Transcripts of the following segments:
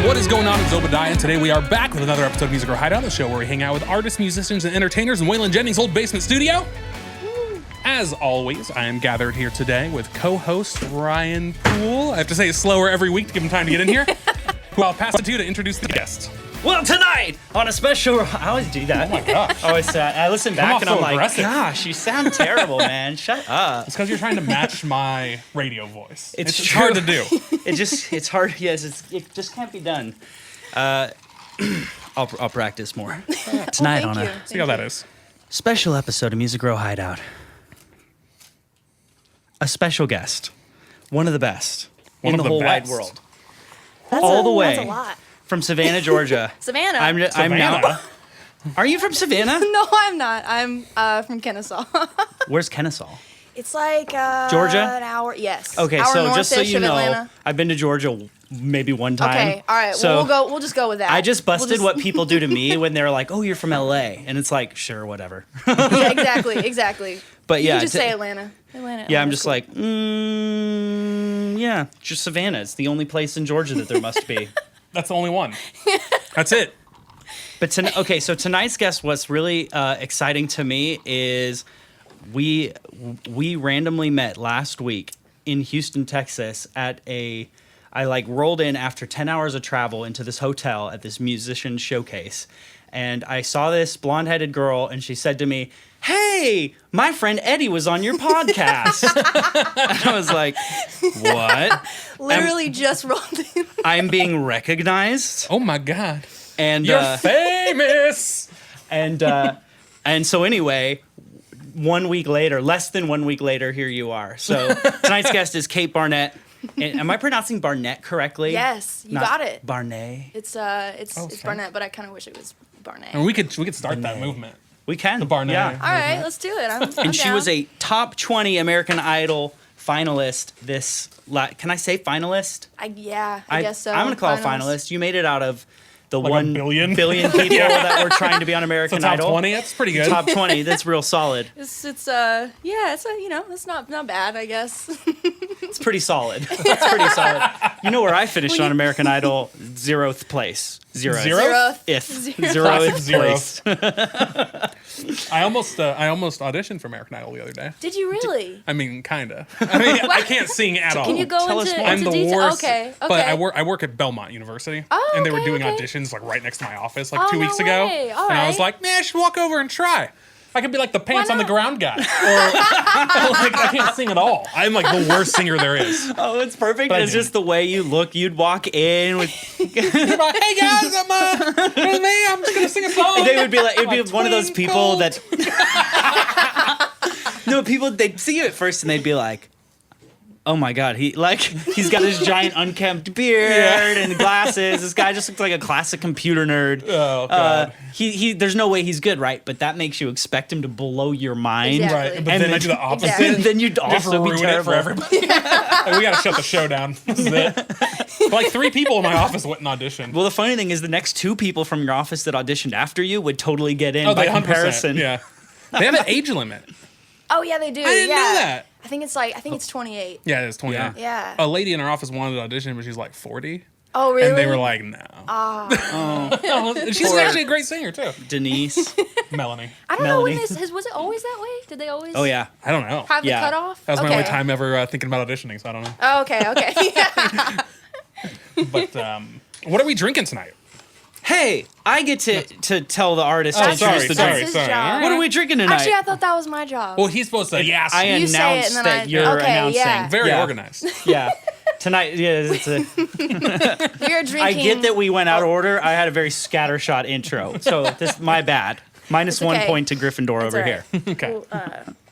What is going on? It's Obadiah, and today we are back with another episode of Music Girl Hideout, the show where we hang out with artists, musicians, and entertainers in Waylon Jennings' old basement studio. As always, I am gathered here today with co-host Ryan Poole. I have to say it slower every week to give him time to get in here. Who I'll pass it to introduce the guest. Well, tonight, on a special... I always do that. Oh my gosh. I listen back and I'm like, aggressive. gosh, you sound terrible, man. Shut up. It's because you're trying to match my radio voice. It's true. hard to do. It's hard. Yes, it just can't be done. I'll practice more. Tonight on a See how that is. special episode of Music Girl Hideout. A special guest. One of the best in the whole wide world. All the way. That's a lot. From Savannah, Georgia. Savannah. I'm now. Savannah? Are you from Savannah? No, I'm not. I'm from Kennesaw. Where's Kennesaw? It's like Georgia? an hour. Yes. Okay, hour so just so north-ish you of know, Atlanta. I've been to Georgia maybe one time. Okay. All right. So Well, we'll just go with that. I just busted We'll what people do to me when they're like, "Oh, you're from LA," and it's like, sure, whatever. Yeah. Exactly. But You yeah, can just say Atlanta. yeah, I'm just like, yeah, just Savannah. It's the only place in Georgia that there must be. That's the only one. That's it. But so tonight's guest, what's really exciting to me is we randomly met last week in Houston, Texas at I rolled in after 10 hours of travel into this hotel at this musician showcase. And I saw this blonde-headed girl, and she said to me, "Hey, my friend Eddie was on your podcast." And I was like, "What?" Literally just rolled in. I'm being recognized. Oh my God. And You're famous. And so anyway, less than 1 week later, here you are. So tonight's guest is Kate Barnette. And am I pronouncing Barnette correctly? Yes, you Not got it. Barnett. It's okay. Barnett, but I kind of wish it was Barnett. And we could start that movement. We can. The Barnett. Yeah. All right, let's do it. I'm And she down. was a top 20 American Idol finalist can I say finalist? I guess so. I'm going to call it Finals. finalist. You made it out of the Like 1 billion people that were trying to be on So American top Idol. 20, that's pretty good. Top 20, that's real solid. It's it's not bad, I guess. It's pretty solid. It's pretty solid. You know where I finished on American Idol? 0th place. Zero. Zeroth. Zeroth place. I almost auditioned for American Idol the other day. Did you really? I mean, kinda. I mean, I can't sing at all. Can you go Tell us into, more. I'm into the detail? worst. Okay. But I work at Belmont University, Oh, and they were okay, doing okay. auditions like right next to my office, Oh, like 2 no weeks ago. way. All And I was right. like, man, I should walk over and try. I could be like the pants on the not? ground guy, or like I can't sing at all. I'm like the worst singer there is. Oh, it's perfect. But I It's didn't. just the way you look. You'd walk in with. You're like, hey guys, it's me. I'm just gonna sing a song. They would be like, it'd be Like, one of those people twinkle. that. No, people, they'd see you at first and they'd be like, "Oh my God, he's got this giant unkempt beard and glasses. This guy just looks like a classic computer nerd. Oh God. There's no way he's good, right? But that makes you expect him to blow your mind. Exactly. Right, but And then I then- do the opposite. Exactly. Then you'd Just also be ruin it terrible. for everybody. Like, we gotta shut the show down. This is it. But, like 3 people in my office went and auditioned. Well, the funny thing is, the next 2 people from your office that auditioned after you would totally get in Oh, by they 100%. comparison. Yeah. They have an age limit. Oh yeah, they do. I didn't know that. I think it's 28. Yeah, it's 20. Yeah. Yeah. A lady in our office wanted to audition, but she's like 40. Oh really? And they were like, no. Oh. No, she's Poor- actually a great singer, too. Denise. Melanie. I don't know when Melanie. was it always that way? Did they always? Oh, yeah. I don't know. Have the Yeah. cutoff? That was my Okay. only time ever thinking about auditioning, so I don't know. Oh, okay. Yeah. But what are we drinking tonight? Hey, I get to tell the artist to That's introduce the sorry, drink. his job. What are we drinking tonight? Actually, I thought that was my job. Well, he's supposed to, yes. I You say it announced and then that I- you're okay, announcing. yeah. very Yeah. organized. Yeah. Tonight, yeah, it's a, You're drinking. I get that we went out of order. I had a very scattershot intro. So this my bad. Minus It's 1 okay. point to Gryffindor It's over all here. right. Okay.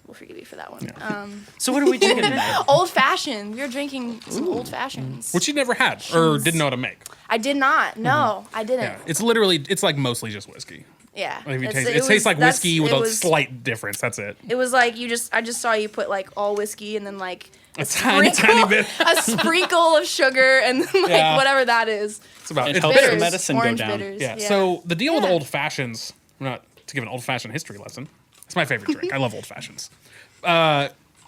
We'll forgive you for that one. So what are we drinking tonight? Old fashioned. We were drinking some old fashions. Which you never had or didn't know how to make. I did not. No, I didn't. Yeah. It's like mostly just whiskey. Yeah. Like if you It's- taste, it tastes like that's- whiskey with it a was- slight difference. That's it. It was like I just saw you put like all whiskey and then like A tiny bit. a sprinkle of sugar and then like Yeah. whatever that is. It's about It it's helps the bitters. medicine go Orange down. bitters. Yeah. So the deal with Yeah. old fashions, not to give an old fashioned history lesson. It's my favorite drink. I love old fashions.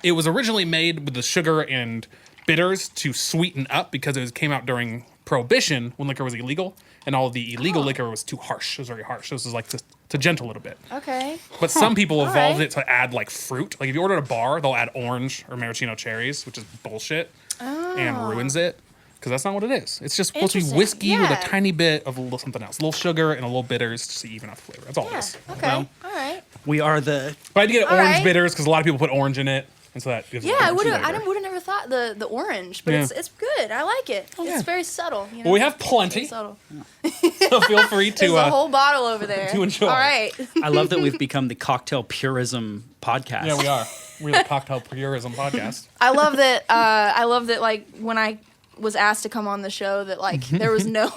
It was originally made with the sugar and bitters to sweeten up because came out during Prohibition, when liquor was illegal, and all of the illegal liquor was too harsh. It was very harsh. So this is like to gentle a little bit. Okay. But some people evolved right. it to add like fruit. Like if you order at a bar, they'll add orange or maraschino cherries, which is bullshit and ruins it. Because that's not what it is. It's just supposed to be Interesting. whiskey with a Yeah. tiny bit of a little something else. A little sugar and a little bitters just to even out the flavor. That's all it Yeah. is. Okay. Well, All right. We are the. But I had to get All orange right. bitters because a lot of people put orange in it. And so that gives it Yeah, a I different would have. flavor. Would have never thought the orange, but Yeah. it's good. I like it. yeah. It's very subtle. You know? Well, we have Very plenty, subtle. so feel free There's to. a whole bottle over there. to enjoy. All right. I love that we've become the cocktail purism podcast. Yeah, we are. We're the Cocktail Purism podcast. I love that. I love that. Like when I was asked to come on the show, that like there was no,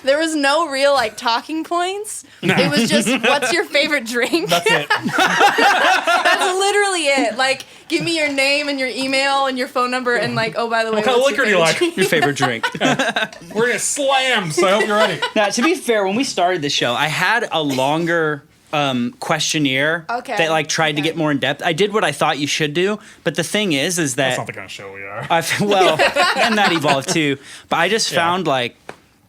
there was no real like talking points. No. It was just, what's your favorite drink? That's it. That's literally it. Like, give me your name and your email and your phone number, and like, oh, by the way, What kind of what's liquor do your you favorite like? drink? Your favorite drink. We're gonna slam, so I hope you're ready. Now, to be fair, when we started the show, I had a longer questionnaire Okay. that like tried to Okay. get more in depth. I did what I thought you should do, but the thing is That's that not the kind of show we are. well, and that evolved too. But I just Yeah. found like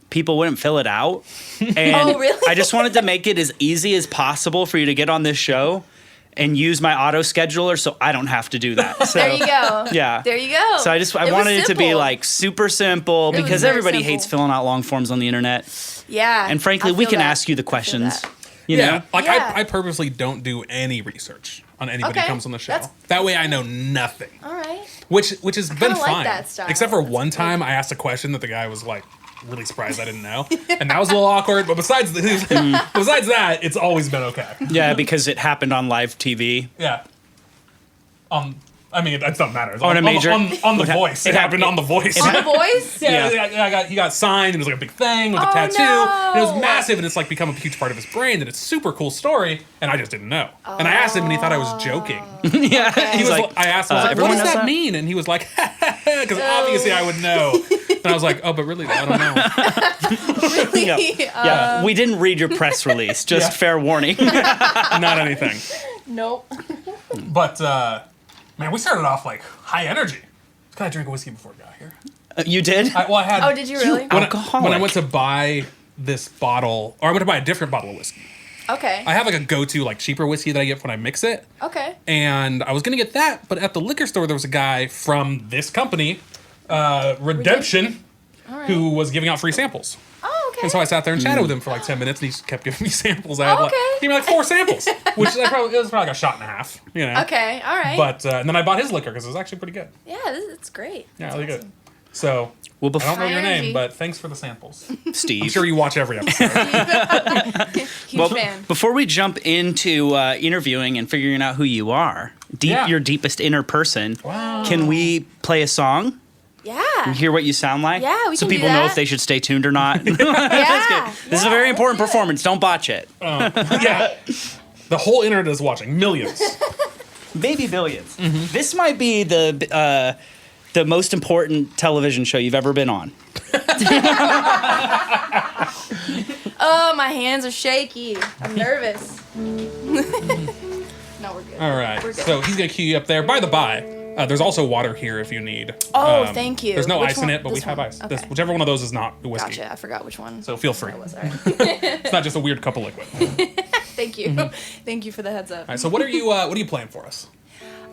people wouldn't fill it out, and Oh, really? I just wanted to make it as easy as possible for you to get on this show and use my auto scheduler, so I don't have to do that. So, There you go. Yeah. There you go. So I was wanted it to be simple. like super simple was because very everybody simple. hates filling out long forms on the internet. Yeah. And frankly, I we feel can that. ask you the I feel questions. that. You yeah, know? like Yeah. I purposely don't do any research on anybody who Okay, comes on the show. that's- That way I know nothing. All right. Which has been kinda like fine. that style. Except for That's one time I asked a question that the guy was like really surprised I didn't know. And that was a little awkward, but besides that, it's always been okay. Yeah, because it happened on live TV. Yeah. I mean, it doesn't matter. On a major- on the voice. It happened on the voice. On the voice? Yeah, he got signed. It was like a big thing with a Oh, tattoo. no. And it was massive, and it's like become a huge part of his brand, and it's a super cool story. And I just didn't know. And I asked him, and he thought I was joking. Yeah. Okay. He was like, I asked him, I was like, everyone "What does knows that that? mean?" And he was like, "Because obviously I would know." And I was like, "Oh, but really, I don't know. Really? Yeah, we didn't read your press release. Just Yeah. fair warning. Not anything." Nope. But man, we started off like high energy. Can I drink a whiskey before we got here? You did? I had. Oh, did you really? When Alcoholic. I went to buy this bottle, or I went to buy a different bottle of whiskey. Okay. I have like a go-to like cheaper whiskey that I get when I mix it, Okay. and I was gonna get that, but at the liquor store there was a guy from this company, Redemption, All right. who was giving out free samples. Oh, okay. And so I sat there and chatted with him for like 10 minutes, and he kept giving me samples. I had like, Okay. he gave me like 4 samples, which it was probably like a shot and a half, you know. Okay. All right. But and then I bought his liquor because it was actually pretty good. yeah, it's great. Yeah, That's really awesome. good. So Well, I don't know before your Energy. name, but thanks for the samples. Steve. I'm sure you watch every episode. Huge Well, fan. before we jump into interviewing and figuring out who you are, Yeah. your deepest inner person, Wow. can we play a song? Yeah. Hear what you sound like? Yeah, we so can do people know that. if they should stay tuned or not. This Yeah. is a very important performance. Don't botch it. Yeah. The whole internet is watching. Millions. Maybe billions. This might be the most important television show you've ever been on. Oh, my hands are shaky. I'm nervous. No, we're good. All right. We're good. So he's going to cue you up there. By the by, there's also water here if you need. Oh, thank you. There's no Which ice in one? it, but we This have one? ice. Okay. Whichever one of those is not the whiskey. Gotcha. I forgot which one. So feel free. That was. All right. It's not just a weird cup of liquid. All Thank you. Thank you for the heads up. right. So what are you playing for us?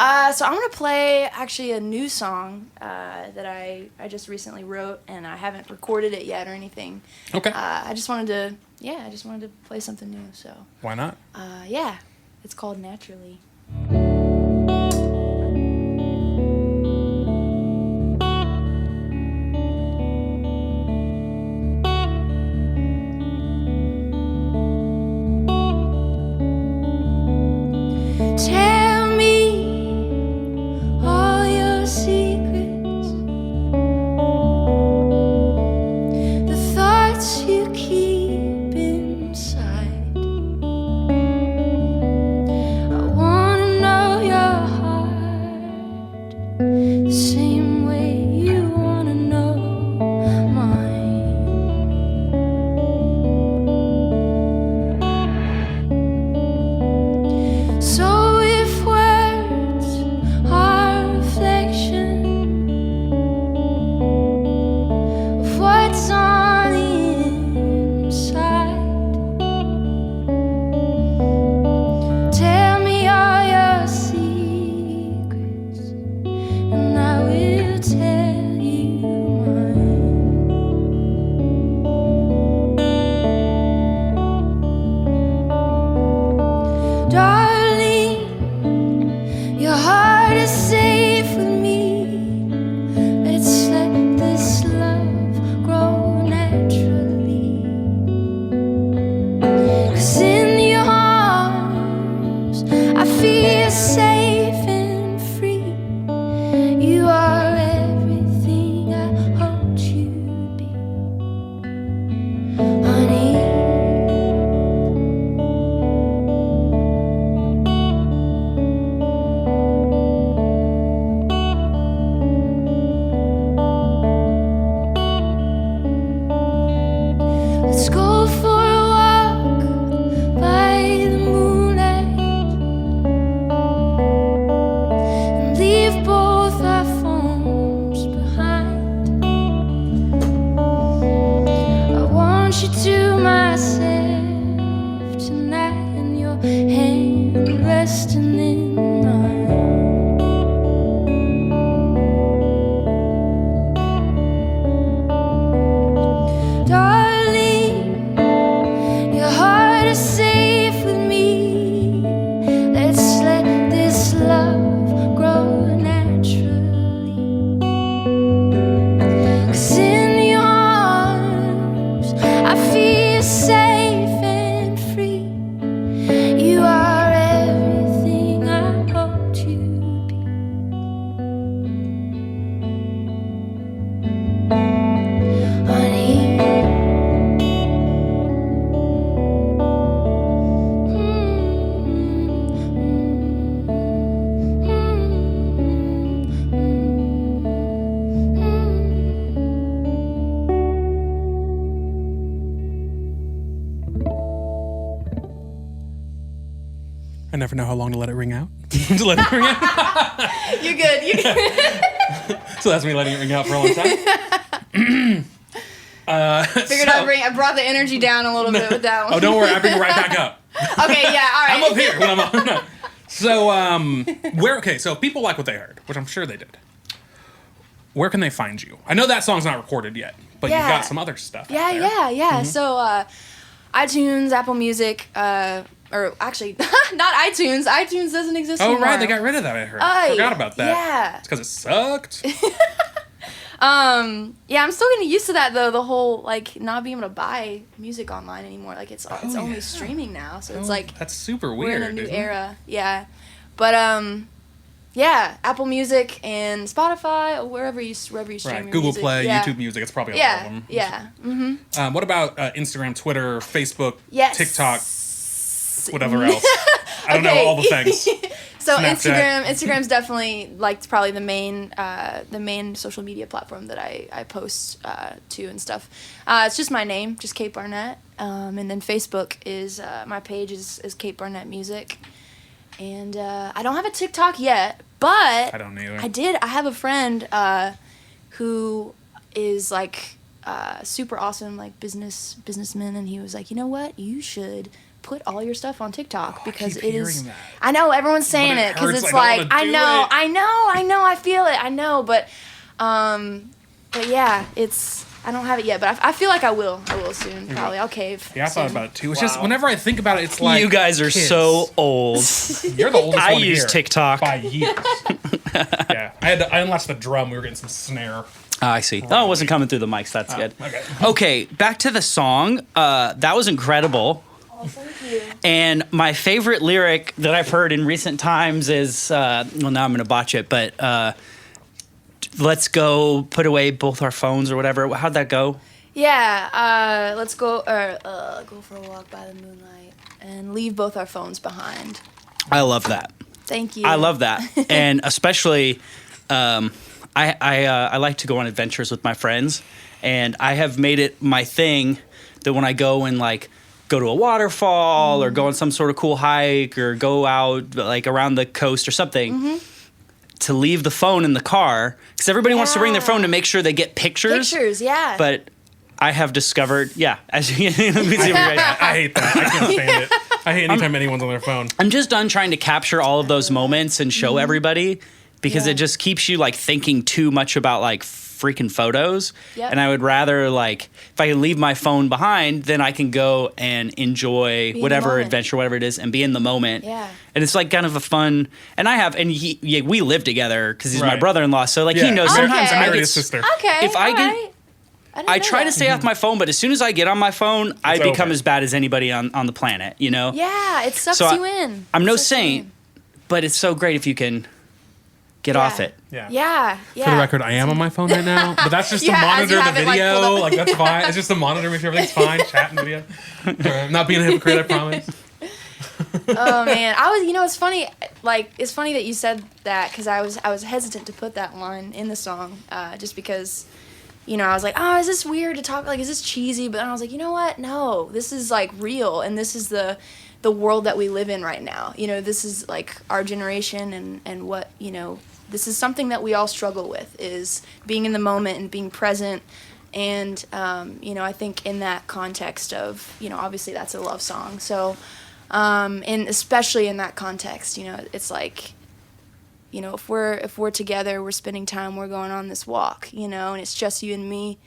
So I'm gonna play actually a new song that I just recently wrote, and I haven't recorded it yet or anything. Okay. I just wanted to play something new. So Why not? yeah, it's called Naturally. Tell me all your secrets, the thoughts you keep inside. I wanna know never know how long to let it ring out. To let it ring out. You're good. You're good. So that's me letting it ring out for a long time. I brought the energy down a little bit with that one. Oh, don't worry. I bring it right back up. Okay, yeah, all right. I'm up here when I'm up. No. So, so if people like what they heard, which I'm sure they did, where can they find you? I know that song's not recorded yet, but you've got some other stuff out there. Yeah. So, iTunes, Apple Music, or actually, not iTunes. iTunes doesn't exist anymore. Oh, right. They got rid of that, I heard. I forgot about that. Yeah. It's because it sucked. Yeah, I'm still getting used to that, though, the whole, like, not being able to buy music online anymore. Like, it's only streaming now, so it's like... That's super weird, we're in a new era. Yeah. But, yeah, Apple Music and Spotify, or wherever you stream your Google music. Play, Yeah. YouTube Music, it's probably all of them. Yeah. Mm-hmm. What about Instagram, Twitter, Facebook, Yes. TikTok, whatever else? I don't know all the things. So Snapchat. Instagram's definitely like probably the main social media platform that I post to and stuff. It's just my name, just Kate Barnette, and then Facebook is my page is Kate Barnette Music, and I don't have a TikTok yet, but I don't either. I have a friend who is like super awesome, like businessman, and he was like, you know what, you should put all your stuff on TikTok because it is. That. I know everyone's saying it because it's like I know, I feel it, I know, but yeah, it's I don't have it yet, but I feel like I will soon. Probably I'll cave. Yeah, I soon. thought about it too. It's just whenever I think about it, it's like you guys are kids. so old. You're the oldest I one use here TikTok by years. Yeah, I unlatched the drum. We were getting some snare. I see. Oh, it wasn't coming through the mics. That's good. Okay. Okay, back to the song. That was incredible. Oh, thank you. And my favorite lyric that I've heard in recent times is, well, now I'm going to botch it, but let's go put away both our phones or whatever. How'd that go? Yeah, let's go go for a walk by the moonlight and leave both our phones behind. I love that. Thank you. I love that. And especially, I like to go on adventures with my friends, and I have made it my thing that when I go and like go to a waterfall or go on some sort of cool hike or go out like around the coast or something, to leave the phone in the car because everybody wants to bring their phone to make sure they get pictures. Yeah. But I have discovered, as you let me see I hate that. I can't stand it. I hate anytime anyone's on their phone. I'm just done trying to capture all of those moments and show everybody because it just keeps you like thinking too much about like freaking photos. Yep. And I would rather like if I can leave my phone behind, then I can go and enjoy whatever adventure, whatever it is, and be in the moment. Yeah. And it's like kind of a fun. And I have, and we live together because he's my brother-in-law, so like he knows. Okay. Sometimes I I married get his sister. Okay. if I get. I try to stay off my phone, but as soon as I get on my phone, I become over. as bad as anybody on the planet, you know? Yeah, it sucks So you in. I'm no Sucks you saint, in. but it's so great if you can get off it. Yeah. For the record, I am on my phone right now, but that's just to monitor the video. Like that's fine. It's just to monitor, make sure everything's fine. Chat and video. I'm not being a hypocrite, I promise. Oh man, it's funny. Like it's funny that you said that because I was hesitant to put that line in the song, just because. I was like, oh, is this weird to talk? Like, is this cheesy? But then I was like, you know what? No, this is like real, and this is the world that we live in right now. This is like our generation, and what this is something that we all struggle with is being in the moment and being present. And I think in that context of obviously that's a love song. So, and especially in that context, it's like. If we're together, we're spending time, we're going on this walk, and it's just you and me.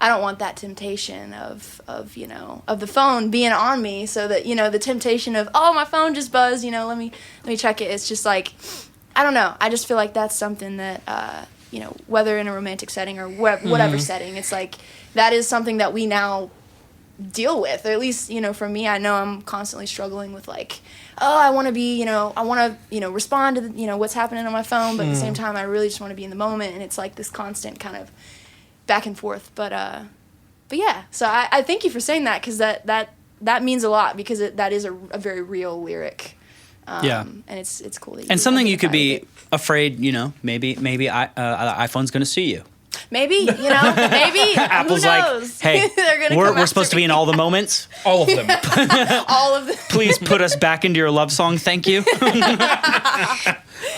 I don't want that temptation of the phone being on me, so that the temptation of my phone just buzzed, let me check it. It's just like I don't know. I just feel like that's something that whether in a romantic setting or whatever setting, it's like that is something that we now deal with, or at least for me, I know I'm constantly struggling with like, I want to be I want to respond to what's happening on my phone, but at the same time I really just want to be in the moment, and it's like this constant kind of back and forth. But yeah, so I thank you for saying that, because that means a lot, because that is a very real lyric. And it's cool that and something you could identify be afraid, maybe iPhone's going to sue you. Maybe, you know, maybe. Apple's who like, knows? hey, They're gonna we're supposed to be in all the moments. All of them. all of the. Please put us back into your love song. Thank you.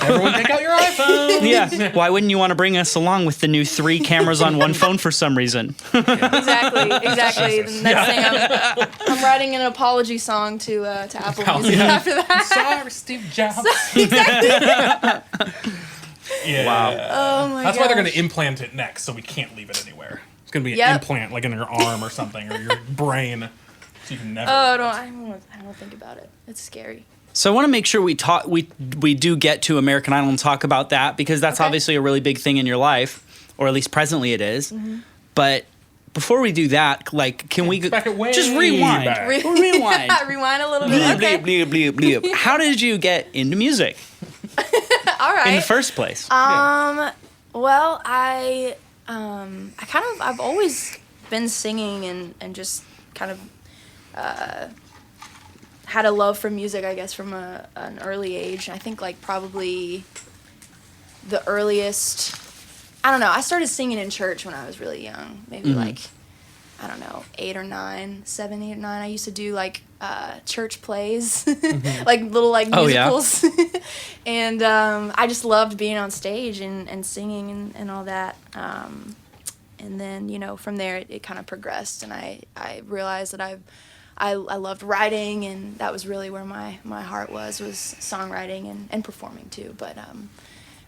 Everyone take out your iPhone. Yeah. Why wouldn't you want to bring us along with the new 3 cameras on one phone for some reason? Exactly. Jesus. The next thing I'm writing an apology song to Apple Music after that. Sorry, Steve Jobs. Yeah. Wow. Oh my god. That's why they're going to implant it next, so we can't leave it anywhere. It's going to be an implant, like in your arm or something, or your brain. So you can never. Oh, I don't think about it. It's scary. So I want to make sure we do get to American Idol and talk about that, because that's obviously a really big thing in your life, or at least presently it is. Mm-hmm. But before we do that, like, can we just rewind? Rewind. Rewind a little bit. Okay. Bleep, bleep, bleep, bleep. How did you get into music? All right. In the first place. Well, I've always been singing and just kind of had a love for music, I guess, from an early age. I think like probably the earliest, I don't know, I started singing in church when I was really young, maybe like, I don't know, 8 or 9, 7, 8 or 9. I used to do like church plays, like little like musicals. And I just loved being on stage and singing and all that. And then, you know, from there it kind of progressed, and I realized that I loved writing, and that was really where my heart was songwriting and performing too.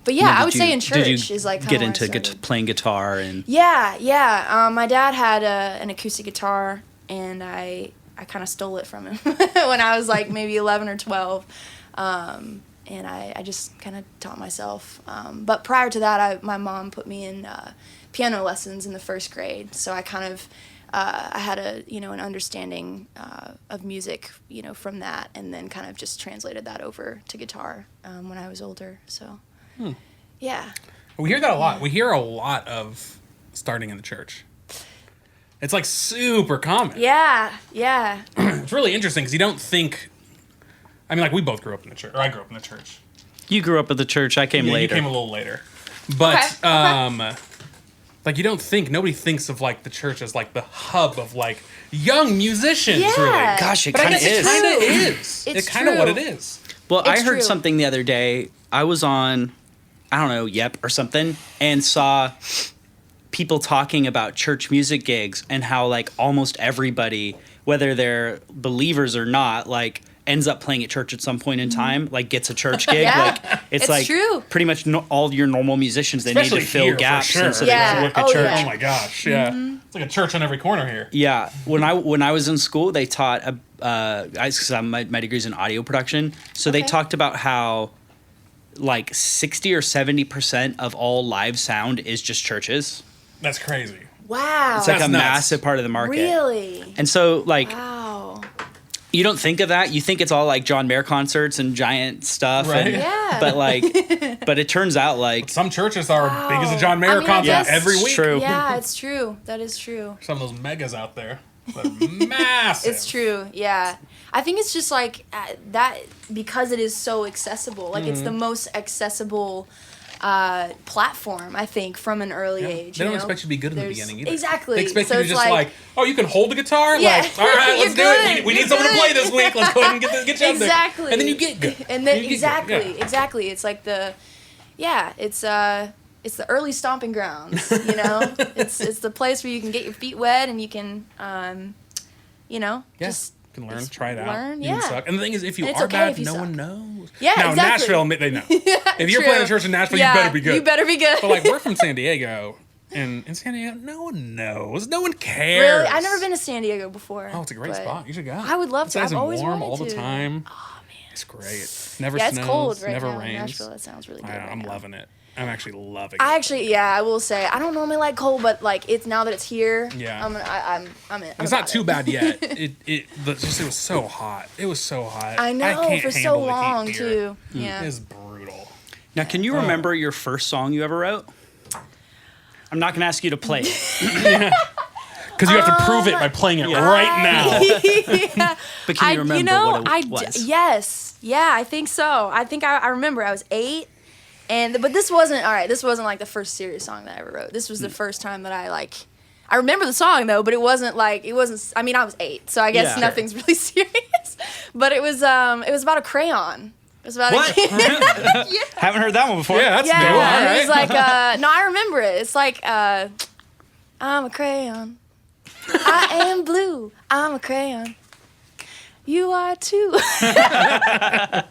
But yeah, I would say in church is like get into playing guitar and yeah. My dad had an acoustic guitar, and I kind of stole it from him when I was like maybe 11 or 12, and I just kind of taught myself. But prior to that, my mom put me in piano lessons in the first grade, so I kind of I had an understanding of music, from that, and then kind of just translated that over to guitar when I was older. So, yeah. We hear that a lot. We hear a lot of starting in the church. It's like super common. Yeah. It's really interesting because you don't think. I mean, like we both grew up in the church, or I grew up in the church. You grew up at the church. I came later. You came a little later, but Okay. like you don't think, nobody thinks of like the church as like the hub of like young musicians. Yeah. Really, Gosh, it but I kind of guess is. it kind of is. It's It's kind of true. what it is. Well, I It's heard true. something the other day. I was on, I don't know, Yep or something, and saw people talking about church music gigs and how like almost everybody, whether they're believers or not, like ends up playing at church at some point in time, like gets a church gig. Yeah. Like it's It's like true. pretty much all your normal musicians, they Especially need to fill here, for gaps, sure. and so Yeah. they just work at Oh, church. yeah. Oh my gosh, yeah. It's like a church on every corner here. Yeah, when I was in school, they taught my degree's in audio production, so they Okay. talked about how like 60 or 70% of all live sound is just churches. That's crazy. Wow. It's like That's a nuts. massive part of the market. Really? And so like Wow. you don't think of that. You think it's all like John Mayer concerts and giant stuff, Right. and, Yeah. but like, but it turns out like Some churches are Wow. big as a John Mayer I mean, I concert guess- every It's week. true. Yeah, it's true. That is true. Some of those megas out there, they're massive. It's true. Yeah. I think it's just like that because it is so accessible. Like it's the most accessible platform, I think, from an early age. They don't you know? expect you to be good in the There's- beginning either. Exactly. They expect So you to it's just like, oh, you can hold the guitar? Yeah. Like, all right, let's do You're it. good. We need You're someone to play good. this week. Let's go ahead and get you up there. Exactly. And then you get good. And then You get good. Yeah. exactly. It's like it's the early stomping grounds, It's the place where you can get your feet wet and you can just You can learn, try it out. learn, You can yeah. suck. And the thing is, if you And it's are okay bad, if you no suck. one knows. Yeah, now, exactly. Nashville, they know. If you're playing a church in Nashville, you better be good. You better be good. But like, we're from San Diego, and in San Diego, no one knows. No one cares. Really? I've never been to San Diego before. Oh, it's a great but spot. You should go. I would love It's to. nice I've and always warm wanted all the to. time. Oh man. It's great. Never Yeah, snows. it's cold right never now in rains. Nashville. That sounds really good. I'm right now. loving it. I'm actually loving I it. actually, I will say, I don't normally like cold, but like it's now that it's here. Yeah. I'm in. It's not too bad yet. It was so hot. It was so hot. I know can't for handle so the heat long here. too. Yeah. It is brutal. now. Can you remember your first song you ever wrote? I'm not gonna ask you to play it. Because you have to prove it by playing it right now. But can you remember what it was? Yes. Yeah, I think so. I think I remember I was 8 But this wasn't all right. This wasn't like the first serious song that I ever wrote. This was the first time that I remember the song though, but it wasn't. I mean, I was 8, so I guess nothing's really serious. But it was about a crayon. It was about What? Yeah. Haven't heard that one before. Yeah, that's new. Yeah, All right. it was like no, I remember it. It's like I'm a crayon. I am blue. I'm a crayon. You are too. And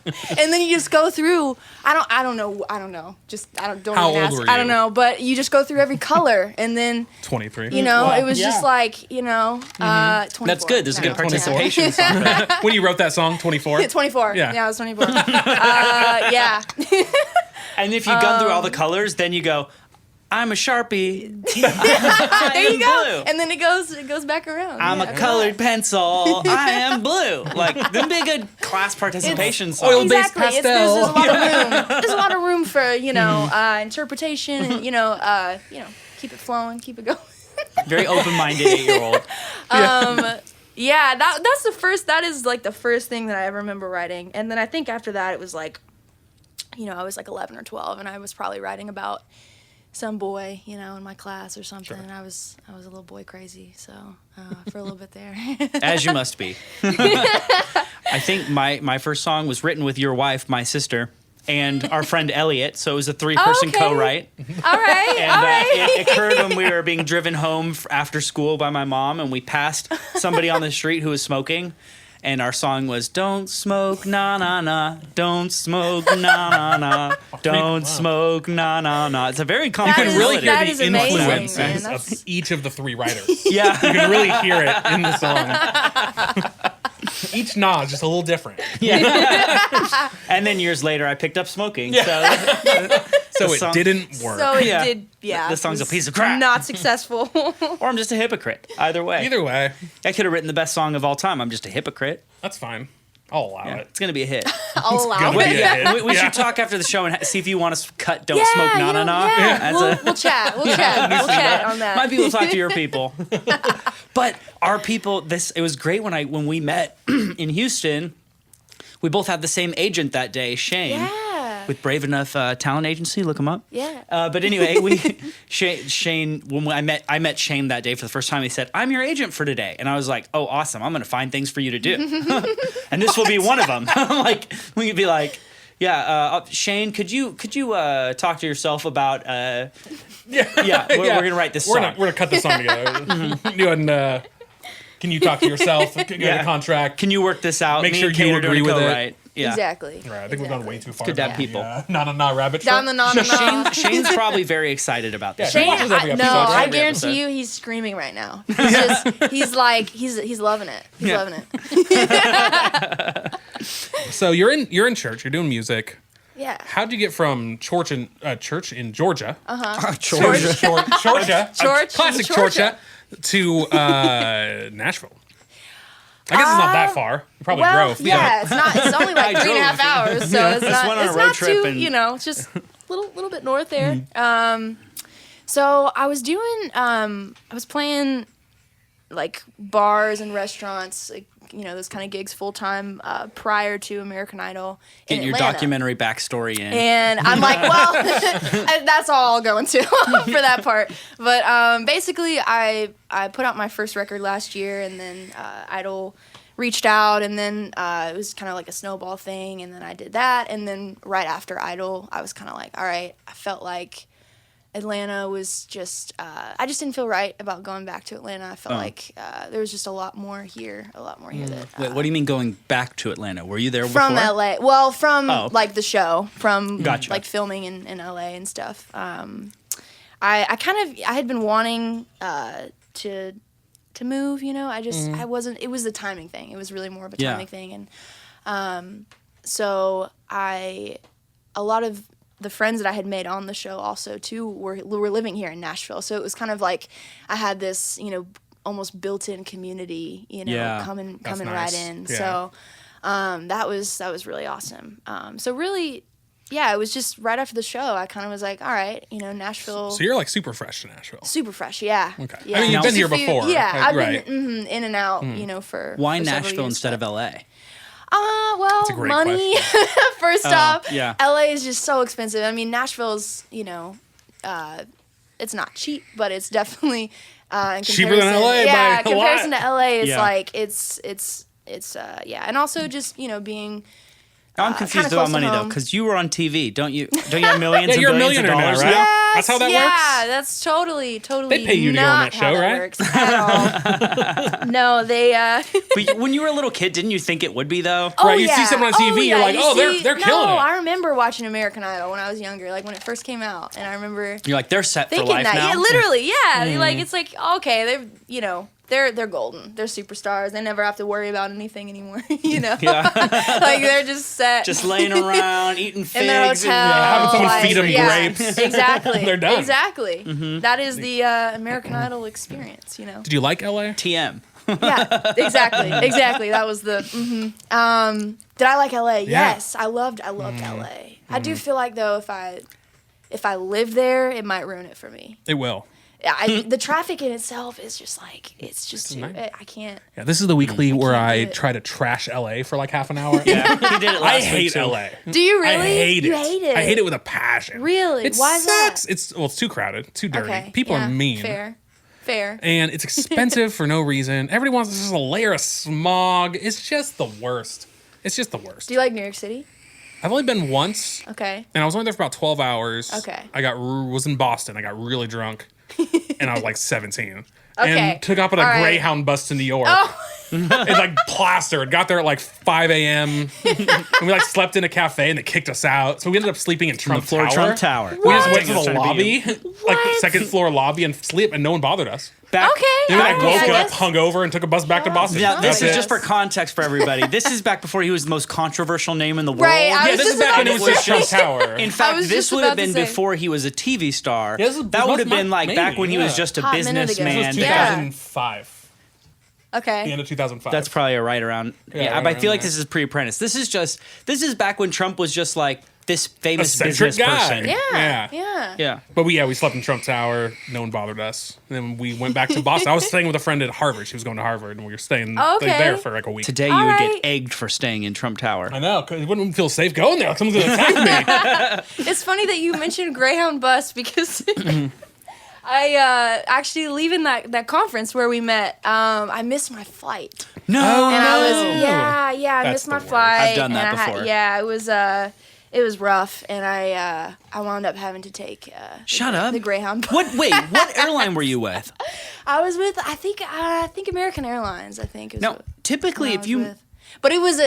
then you just go through. I don't know. Just don't How even old ask. were I don't you? know, but you just go through every color, and then 23. it was just like 24. That's good. There's a good 24. participation song. When you wrote that song, 24? 24. Yeah. Yeah, I was 24. Yeah. And if you gun through all the colors, then you go, I'm a Sharpie. There you go. Blue. And then it goes back around. I'm Yeah. a colored pencil. I am blue. Like, that'd be a good class participation song. Oil-based Exactly. pastel. There's a lot of room. There's a lot of room for interpretation and keep it flowing, keep it going. Very open-minded 8-year-old. Yeah, that's the first. That is like the first thing that I ever remember writing. And then I think after that it was like, I was like 11 or 12, and I was probably writing about some boy, in my class or something. Sure. And I was a little boy crazy, so for a little bit there. As you must be. I think my first song was written with your wife, my sister, and our friend Elliot. So it was a 3-person Okay. co-write. All right, And all right. it occurred when we were being driven home after school by my mom, and we passed somebody on the street who was smoking. And our song was, don't smoke, na na na, don't smoke, na na na, don't smoke, na na na. It's a very common That is- Really that hear is the amazing, influences man. of That's- each of the 3 writers. Yeah. You can really hear it in the song. Each nah is just a little different. And then years later, I picked up smoking. Yeah. So So The it song- didn't work. So it Yeah. did, yeah. The song's it a was piece of crap. Not successful. or I'm just a hypocrite. Either way. Either way, I could have written the best song of all time. I'm just a hypocrite. that's fine. I'll allow Yeah. it. It's going to be a hit. I'll allow gonna it. be a hit. We Yeah. should talk after the show and see if you want us to cut Don't Yeah, Smoke Na Na Na. Yeah. as We'll chat. We'll chat on that. My people talk to your people. But our people, it was great when we met in Houston. We both had the same agent that day, Shane. Yeah. With Brave Enough Talent Agency, look him up. Yeah. But anyway, Shane. When I met Shane that day for the first time, he said, "I'm your agent for today," and I was like, "Oh, awesome! I'm going to find things for you to do, and this will be one of them." Like we could be like, "Yeah, Shane, could you talk to yourself about?" We're going to write this song. We're gonna cut this song together. Doing, can you talk to yourself? Get a contract. Can you work this out? Make Me sure and you Kate are doing agree a with it. co-write. Yeah. Exactly. Right, I think we've gone way too far. good to have down people. the rabbit Down trail. the non. Shane's probably very excited about this. Yeah, Shane, watches every episode, no, I every guarantee episode. you, he's screaming right now. He's loving it. He's Yeah. loving it. So you're in church. You're doing music. Yeah. How'd you get from church in Georgia? Georgia. Georgia. George- Classic Georgia. Georgia to Nashville. I guess it's not that far. You probably Well, drove. yeah, it's only like I 3.5 drove. hours, so it's Just went on a it's road not trip too, and- it's just a little bit north there. So I was doing, I was playing like bars and restaurants, like, those kind of gigs full time prior to American Idol in Getting your Atlanta. documentary backstory in. And I'm like, well, that's all I'll go into for that part. But basically, I put out my first record last year, and then Idol reached out, and then it was kind of like a snowball thing, and then I did that. And then right after Idol, I was kind of like, all right, I felt like Atlanta was just, I just didn't feel right about going back to Atlanta. I felt like there was just a lot more here that. Wait, what do you mean going back to Atlanta? Were you there before? From LA. Well, from Oh. like the show, from Gotcha. like filming in LA and stuff. I had been wanting to move, I wasn't, it was the timing thing. It was really more of a Yeah. timing thing. And so a lot of the friends that I had made on the show also too were living here in Nashville. So it was kind of like I had this, almost built-in community, Yeah. coming That's right nice. in. Yeah. So that was really awesome. So really, yeah, it was just right after the show. I kind of was like, all right, Nashville. So you're like super fresh to Nashville. Super fresh, yeah. Okay. Yeah. I mean, you've been Just here a few- before. Yeah, I've right. been in and out, for Why for several Nashville years, instead but- of LA? Well, a great money. First off, yeah. LA is just so expensive. I mean, Nashville's, it's not cheap, but it's definitely in Cheaper than comparison- LA by Yeah, a comparison lot. to LA, it's Yeah. like it's yeah, and also just being. I'm kinda confused close about to money though, home. because you were on TV, don't you? Don't you have millions Yeah, and you're a billions of millionaire now, dollars? right? Yes, That's how that yeah, works? that's totally They pay you to go on not that how show, that right? works at all. No, they. But when you were a little kid, didn't you think it would be though? Oh, Right, you see someone on TV, you're like, you oh, they're killing no, it. I remember watching American Idol when I was younger, like when it first came out, and I remember You're like, they're set for thinking life that. now. Yeah, literally, yeah. Like it's like okay, they're golden. They're superstars. They never have to worry about anything anymore. Yeah. Like they're just set. Just laying around, eating figs. in their hotel, having someone like, feed 'em grapes. Exactly. They're done. Exactly. That is the American Idol experience. Did you like LA? TM. Yeah, exactly. That was the. Did I like LA? Yes, I loved LA. I do feel like though, if I lived there, it might ruin it for me. It will. The traffic in itself is just like it's just too. nice. I can't. Yeah, this is the weekly where can't I do it. try to trash LA for like half an hour. Yeah, he did it last I week hate too. LA. Do you really? I hate it. You hate it. I hate it with a passion. Really? It Why is sucks. that? It's too crowded, too dirty. Okay. People yeah, are mean. Fair. And it's expensive for no reason. Everybody wants just a layer of smog. It's just the worst. It's just the worst. Do you like New York City? I've only been once, Okay. and I was only there for about 12 hours. Okay. I was in Boston. I got really drunk, and I was like 17. Okay. And took up on a All right. Greyhound bus to New York. Oh. It's like plastered. Got there at like 5 a.m. and we like slept in a cafe and they kicked us out. So we ended up sleeping in Trump the floor Tower. Trump Tower. We just What? went to the Trying to beat lobby, like the second floor lobby, and sleep, and no one bothered us. Back, Okay. Then we like all right, woke I up guess. hungover and took a bus back to Boston. Yeah, this That's is it. just for context for everybody. This is back before he was the most controversial name in the world. Right, I Yeah, was this is just back when about it was to just say. Trump Tower. In I fact, was this just would have about to been say. before he was a TV star. Yeah, this is- that would have this been like maybe, back when he was yeah. just a Hot minute ago. businessman. This was Yeah. 2005. The Okay. end of 2005. That's probably right around. Yeah, right but I feel around like there. this is pre-apprentice. This is back when Trump was just like this famous Eccentric business guy. person. Yeah. Yeah. But we slept in Trump Tower. No one bothered us. And then we went back to Boston. I was staying with a friend at Harvard. She was going to Harvard, and we were staying like, Okay. there for like a week. Today you All would right. get egged for staying in Trump Tower. I know, because it wouldn't feel safe going there. Like someone's going to attack me. It's funny that you mentioned Greyhound bus because I actually leaving that conference where we met. I missed my flight. No. And I was Oh. I That's missed my the worst. flight. I've done that and I before. it was rough, and I wound up having to take Shut up. the Greyhound bus. What airline were you with? I was with I think American Airlines. I think is No, what typically I if was you with. But it was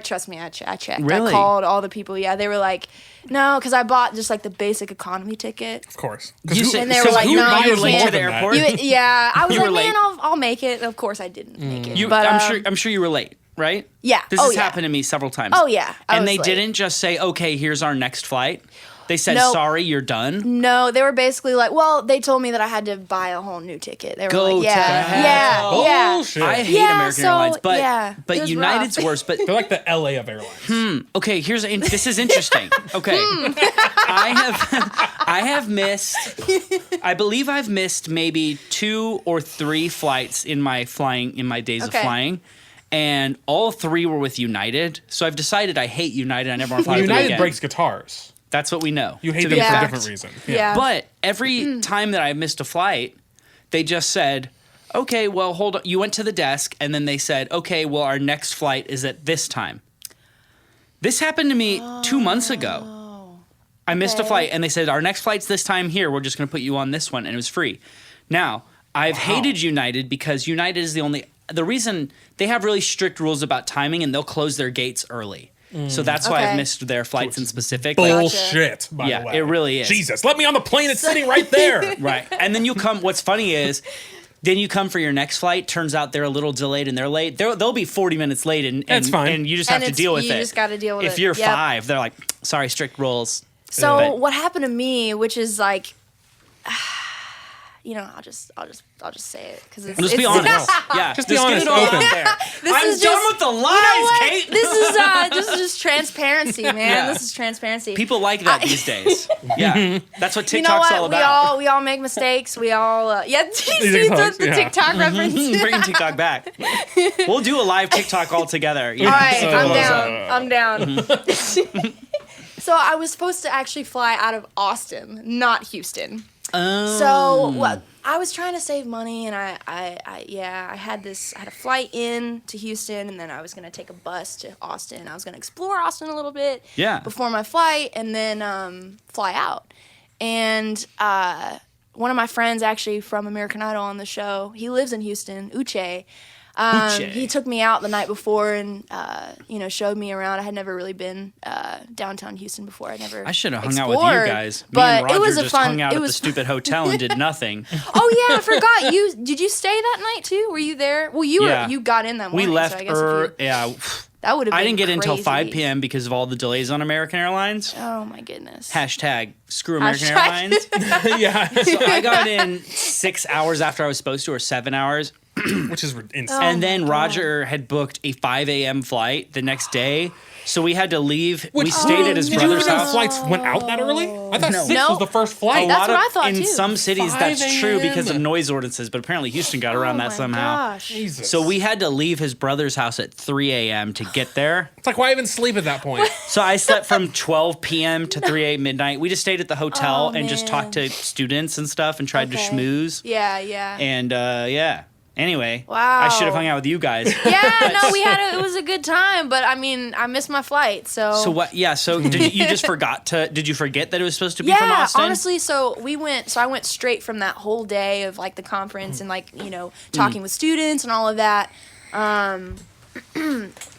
trust me, I checked. Really? I called all the people. Yeah, they were like, no, because I bought just like the basic economy ticket. Of course. You said- And they were like, who no, buys you more can't. to the than that? airport? I was You were like, late? man, I'll make it. Of course, I didn't make it. But I'm sure you were late, right? Yeah. This Oh, has yeah. happened to me several times. Oh, yeah. I And was they late. didn't just say, "Okay, here's our next flight." They said, Nope. "Sorry, you're done." No, they were basically like, well, they told me that I had to buy a whole new ticket. They were Go like, to yeah, hell. yeah. Bullshit. I hate Yeah, American so, Airlines, but yeah, it was United's rough. worse. But They're like the LA of airlines. okay, this is interesting. Okay, I have missed. I believe I've missed maybe 2 or 3 flights in my days of Okay. flying. And all 3 were with United, so I've decided I hate United. I never want to fly Well, with them United again. breaks guitars. That's what we know. You hate to them be for a fact. different reason. Yeah. But every time that I missed a flight, they just said, "Okay, well, hold on." You went to the desk, and then they said, "Okay, well, our next flight is at this time." This happened to me 2 months ago. I missed a Okay. flight, and they said, "Our next flight's this time here. We're just going to put you on this one," and it was free. Now, I've hated United because United is the reason they have really strict rules about timing, and they'll close their gates early. So that's why I've Okay. missed their flights in specific. Like, Bullshit, by Yeah, the way. it really is. Jesus, let me on the plane. It's sitting right there. right. And then you come, what's funny is, then you come for your next flight. Turns out they're a little delayed and they're late. They'll be 40 minutes late and That's fine. And you just have And to deal with you it. just gotta deal with if it. you're Yep. 5, they're like, sorry, strict rules. So But- what happened to me, which is like, I'll just say it because it's. Just be honest. Yeah, just be honest. Get it all Open. out there. I'm is done just- with the lies, Kate. This is just transparency, man. Yeah. This is transparency. People like that these days. Yeah, that's what you know TikTok's what? all about. We all make mistakes. We all yeah. You see TikToks, the yeah. TikTok reference. Bringing TikTok back. We'll do a live TikTok all together. All right, I'm So- down. I'm down. So I was supposed to actually fly out of Austin, not Houston. Oh. So I was trying to save money, and I had a flight in to Houston, and then I was gonna take a bus to Austin. I was gonna explore Austin a little bit before my flight, and then fly out. And one of my friends, actually from American Idol on the show, he lives in Houston, Uche. He took me out the night before and showed me around. I had never really been downtown Houston before. I should have hung out with you guys. Me but and Roger it was just hung out at the stupid hotel and did nothing. Oh yeah, I forgot. Did you stay that night too? Were you there? Well, you got in that morning. We left so I guess that would have. I didn't get in until crazy. 5 p.m. because of all the delays on American Airlines. Oh my goodness. Hashtag screw American Hashtag. Airlines. Yeah. So I got in 6 hours after I was supposed to, or 7 hours. Which is insane. And then my God. Roger had booked a 5 a.m. flight the next day. So we had to leave. We stayed at his Did you brother's even know house. flights went out that early? I thought 6 No. was the first flight. That's what I thought, in too. some cities 5 that's true because of a.m. noise ordinances, but apparently Houston got around that my somehow. Gosh. Jesus. So we had to leave his brother's house at 3 a.m. to get there. It's like, why even sleep at that point? So I slept from 12 p.m. to 3 a.m. midnight. We just stayed at the hotel and just man. talked to students and stuff and tried to Okay. schmooze. Yeah. And yeah. Anyway, Wow. I should have hung out with you guys. Yeah, no, it was a good time, but I mean, I missed my flight, so. So what? Yeah. So did you just forgot to? Did you forget that it was supposed to be from Yeah, Austin? honestly, so I went straight from that whole day of like the conference and like, talking with students and all of that.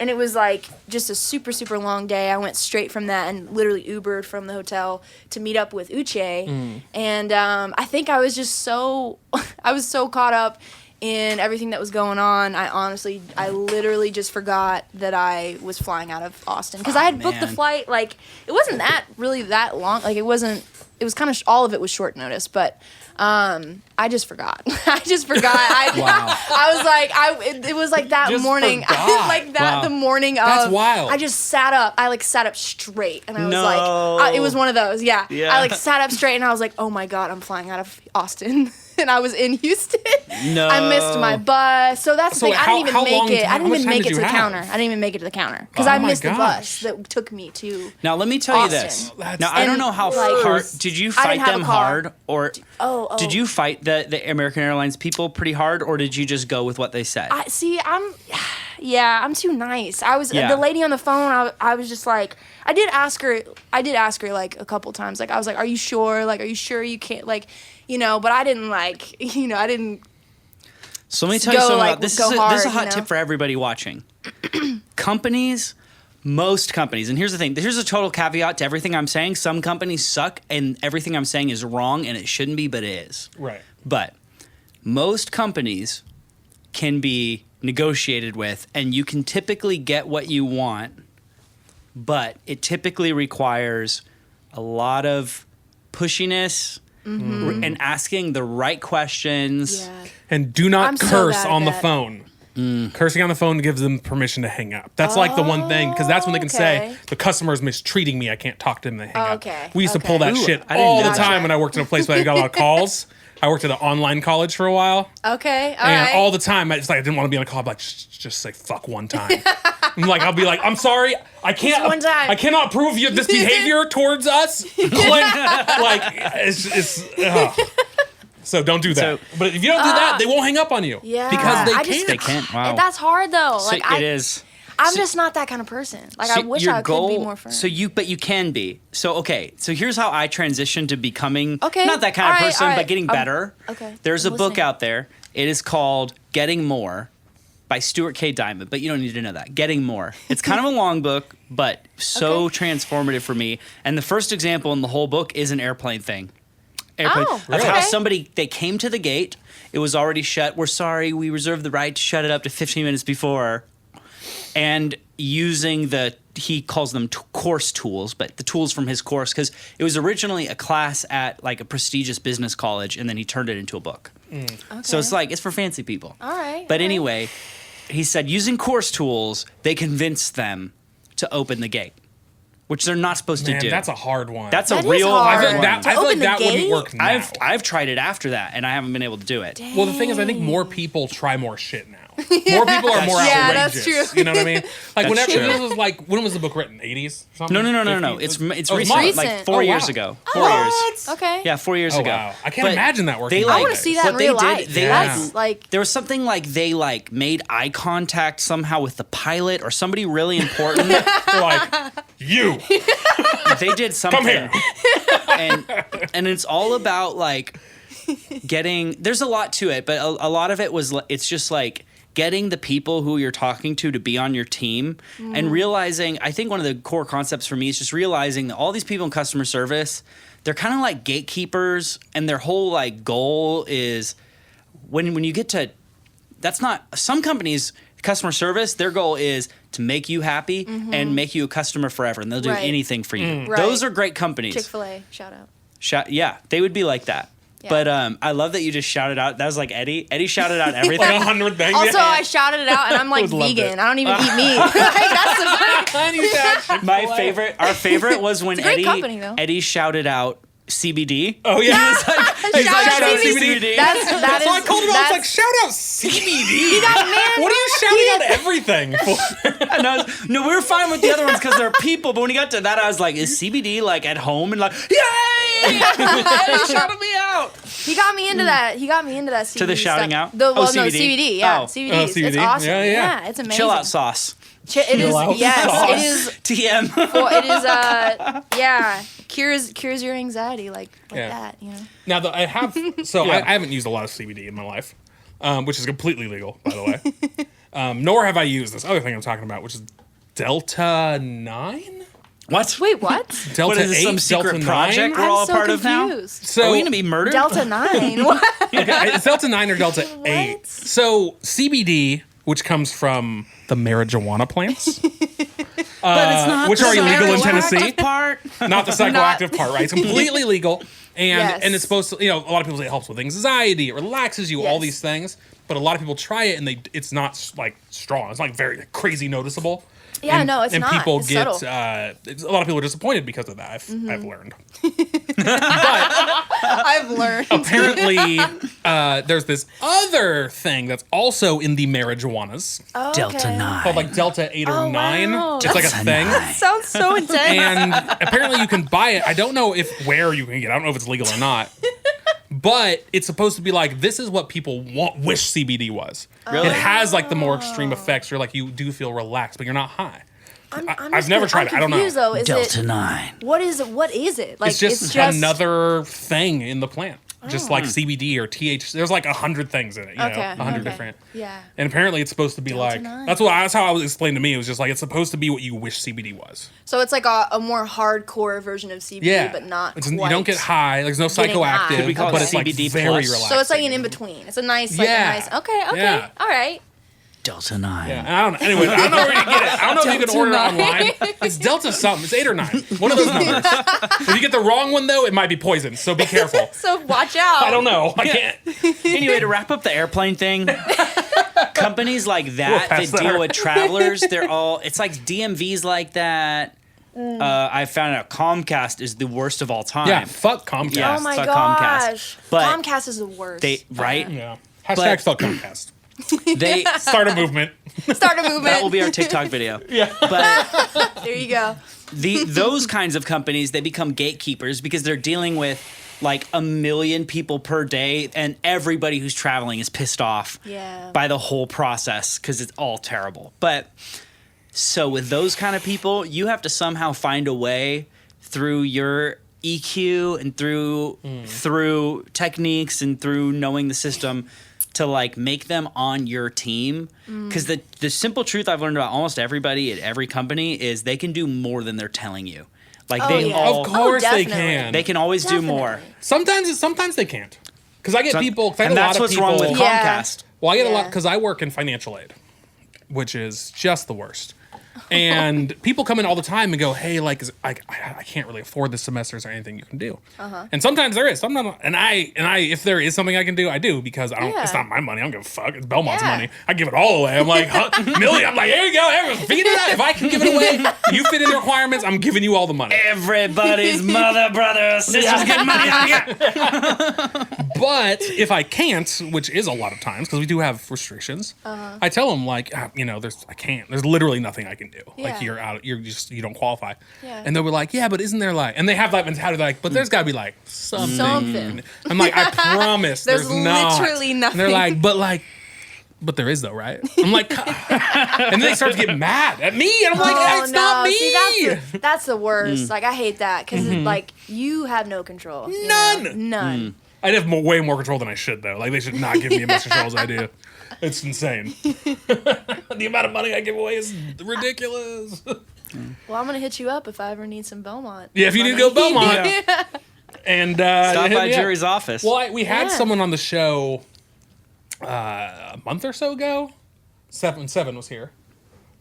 And it was like just a super, super long day. I went straight from that and literally Ubered from the hotel to meet up with Uche. And I think I was just I was so caught up in everything that was going on. I literally just forgot that I was flying out of Austin. Because I had booked the man. flight, like, it wasn't really that long. Like, it was kind of, all of it was short notice, but I just forgot. I was like, it was like that Just morning. forgot. Like that, Wow. the morning of. That's wild. I just sat up. I like sat up straight, and I was No. like, it was one of those. Yeah. Yeah. I like sat up straight, and I was like, oh my God, I'm flying out of Austin. And I was in Houston. No. I missed my bus. So that's the So thing. I how didn't even make long it. time- I how didn't much even time make did it to you the have? counter. I didn't even make it to the counter because Oh I my missed the gosh. bus that took me to. Now let me tell you Austin. this. That's- Now I don't And, know how like, hard. Did you I fight didn't have them a car. hard, or Oh. did you fight the American Airlines people pretty hard, or did you just go with what they said? I'm too nice. Yeah. The lady on the phone. I was just like, I did ask her like a couple times. Like I was like, are you sure? Like, are you sure you can't? Like, but I didn't like, I didn't. So let me tell you go, something like, about this. go This is hard, a hot you know? tip for everybody watching. Most companies, and here's the thing. Here's a total caveat to everything I'm saying. Some companies suck, and everything I'm saying is wrong, and it shouldn't be, but it is. Right. But most companies can be negotiated with, and you can typically get what you want, but it typically requires a lot of pushiness and asking the right questions. Yeah. And do not I'm so curse bad at on the that. phone. Cursing on the phone gives them permission to hang up. That's like the one thing, because that's when they can say, okay. the customer is mistreating me. I can't talk to them. They hang up. Okay, We used to okay. pull that Ooh, shit I didn't all know the that. time when I worked in a place where I got a lot of calls. I worked at an online college for a while. Okay. All And right. all the time, I didn't want to be on a call. I'm like, just say fuck one time. I'll be like, I'm sorry, I can't. one time. I cannot approve this behavior towards us. Ugh. So don't do that. So- But if you don't do that, they won't hang up on you. Yeah. Because they I can't. They can't. Wow. That's hard though. So Like it is. I'm just not that kind of person. Like I So wish your I could be more firm. But you can be. So okay. So here's how I transitioned to becoming Okay, not that kind of all right, person, all but right. getting better. Okay, There's I'm a book listening. out there. It is called Getting More by Stuart K. Diamond, but you don't need to know that. Getting More. It's kind of a long book, but so Okay. transformative for me. And the first example in the whole book is an airplane thing. Oh, Of how okay. they came to the gate. It was already shut. We're sorry. We reserved the right to shut it up to 15 minutes before. And using the he calls them course tools, but the tools from his course, because it was originally a class at like a prestigious business college, and then he turned it into a book. Okay. So it's for fancy people. All right. But anyway, he said using course tools, they convinced them to open the gate, which they're not supposed to do. That's a hard one. That's That a is real hard. hard one. I feel like open the that wouldn't gate? work now. I've tried it after that, and I haven't been able to do it. Well, the thing is, I think more people try more shit now. More people are more Yeah, outrageous. that's true. You know what I mean? Like That's whenever true. this was like, when was the book written? 80s? Something? No. 50s? It's Oh, recent, modern. like 4 Oh, years wow. ago. 4 years. Okay. Yeah, 4 years Oh, ago. wow. I can't But imagine that working. they, I like- want to see that what in they real did, life. they, That's like. There was something like they like made eye contact somehow with the pilot or somebody really important. They're like, you, They did something. come here. and it's all about like getting. There's a lot to it, but a lot of it was. It's just like getting the people who you're talking to be on your team and realizing. I think one of the core concepts for me is just realizing that all these people in customer service, they're kind of like gatekeepers, and their whole like goal is when you get to. That's not some companies. Customer service, their goal is to make you happy and make you a customer forever, and they'll do Right. anything for you. Right. Those are great companies. Chick-fil-A, shout out. Yeah, they would be like that. Yeah. But I love that you just shouted out. That was like Eddie. Eddie shouted out everything. Like 100 things. Also, Yeah. I shouted it out, and I'm like Always loved vegan. it. I don't even eat meat. Like, that's the I need that. My favorite, our favorite was when It's a great Eddie company, though. Eddie shouted out CBD. Oh, yeah. Shout shout out CBD. That So I is. called him. I was that's- like, shout out CBD. He got man. What are you shouting out everything for? And no, we were fine with the other ones because they're people. But when he got to that, I was like, is CBD like at home? And like, yay! Eddie shouted me out. He got me into that. He got me into that CBD To the shouting stuff. out? The, well, Oh, no, CBD. CBD. Yeah, Oh. CBD. Oh, It's CBD. awesome. Yeah, yeah. It's amazing. Chill out sauce. It is. Chill out Yes, sauce. it is. TM. Well, it is. Yeah, cures your anxiety like Yeah. that. You know. Now, I have, so Yeah. I haven't used a lot of CBD in my life, which is completely legal, by the way. Nor have I used this other thing I'm talking about, which is Delta 9? What? Wait, what? Delta What is this, 8? some secret Delta project 9? we're all I'm so a part of now? confused. So, Are we gonna be murdered? Delta 9. What? okay, it's Delta 9 or Delta 8. What? So, CBD, which comes from the marijuana plants, But it's not which the are illegal in psychoactive Tennessee. part. not the psychoactive part, right? It's completely legal. Yes. And it's supposed to, a lot of people say it helps with anxiety, it relaxes you, all Yes. these things. But a lot of people try it and it's not like strong. It's like very crazy noticeable. Yeah, and, no, it's and not. people It's get subtle. a lot of people are disappointed because of that. I've learned. I've learned. Apparently, there's this other thing that's also in the marijuanas Oh, Delta okay. 9. called like Delta 8 or Oh, 9. wow. It's like a Delta thing. 9. Sounds so intense. And apparently you can buy it. I don't know where you can get it. I don't know if it's legal or not. But it's supposed to be like, this is what people wish CBD was. Really? It has like the more extreme effects. You're like, you do feel relaxed, but you're not high. I'm I've just never con- tried it. I don't know. confused, Though. Is Delta it, 9. what is it? What is it? Like It's just another thing in the plant. Just like CBD or THC. There's like 100 things in it, you know, Okay. 100 okay. different. Yeah. And apparently it's supposed to be Delta like, 9. that's how I was explained to me. It was just like, it's supposed to be what you wish CBD was. So it's like a more hardcore version of CBD, Yeah. but not It's, quite. you don't get high. There's no Getting high. psychoactive, Could we call but it it's like CBD very plus? relaxing. So it's like an in between. It's a nice, like Yeah. a nice. Okay. Yeah. All right. Delta 9. Yeah, and I don't know. Anyway, I don't know where you get it. I don't know if you can Delta order 9. it online. It's Delta something. It's 8 or 9. One of those numbers. If you get the wrong one, though, it might be poison. So be careful. So watch out. I don't know. I can't. Anyway, to wrap up the airplane thing, companies like that past that deal that. with travelers, it's like DMVs like that. I found out Comcast is the worst of all time. Yeah, fuck Comcast. Yeah. Oh my Fuck gosh. But Comcast is the worst. Right? Yeah. Hashtag But- fuck Comcast. They Start a movement. Start a movement. that will be our TikTok video. Yeah. But There you go. those kinds of companies, they become gatekeepers because they're dealing with like 1 million people per day, and everybody who's traveling is pissed off Yeah. by the whole process because it's all terrible. But so with those kind of people, you have to somehow find a way through your EQ and through techniques and through knowing the system to like make them on your team. Because the simple truth I've learned about almost everybody at every company is they can do more than they're telling you. Like Oh, they yeah. all, Of course they definitely. can. they can always do more. Definitely. Sometimes they can't. Because I get people. 'Cause I get And a lot that's of what's people. wrong with Yeah. Comcast. Well, I get a lot Yeah. because I work in financial aid, which is just the worst. And people come in all the time and go, hey, like, I can't really afford this semester. Is there anything you can do? And sometimes there is. Sometimes, and I, if there is something I can do, I do, because I don't. It's not my money. I don't give a fuck. It's Belmont's money. I give it all away. I'm like, Millie, I'm like, here you go. Feed it out. If I can give it away, you fit in the requirements, I'm giving you all the money. Everybody's mother, brother, sisters getting money out here. But if I can't, which is a lot of times, because we do have restrictions, I tell them, like, I can't. There's literally nothing I can do. Like, you're out. You don't qualify. Yeah. And they'll be like, yeah, but isn't there like, and they have that mentality like, but there's got to be like something. I'm like, I promise, there's not. Literally nothing. And they're like, but there is though, right? I'm like, and then they start to get mad at me, and I'm like, it's not me. See, that's the worst. Like, I hate that because like you have no control. None. I'd have way more control than I should, though. Like, they should not give me as much control as I do. It's insane. The amount of money I give away is ridiculous. Well, I'm gonna hit you up if I ever need some Belmont. Yeah, if you need to go Belmont. And stop by Jerry's office. Well, we had someone on the show a month or so ago. Seven was here,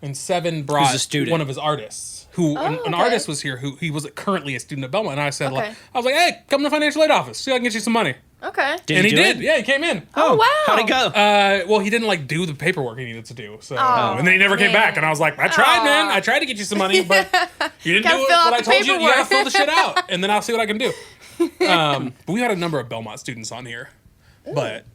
and Seven brought one of his artists. An artist was here who he was currently a student at Belmont, and I said, I was like, hey, come to the financial aid office, see if I can get you some money. Okay. And he did. Yeah, he came in. Oh, wow. How'd it go? Well, he didn't do the paperwork he needed to do. So, and then he never came back. And I was like, I tried, man. I tried to get you some money, but you didn't do it. But I told you, you gotta fill the shit out, and then I'll see what I can do. But we had a number of Belmont students on here, but.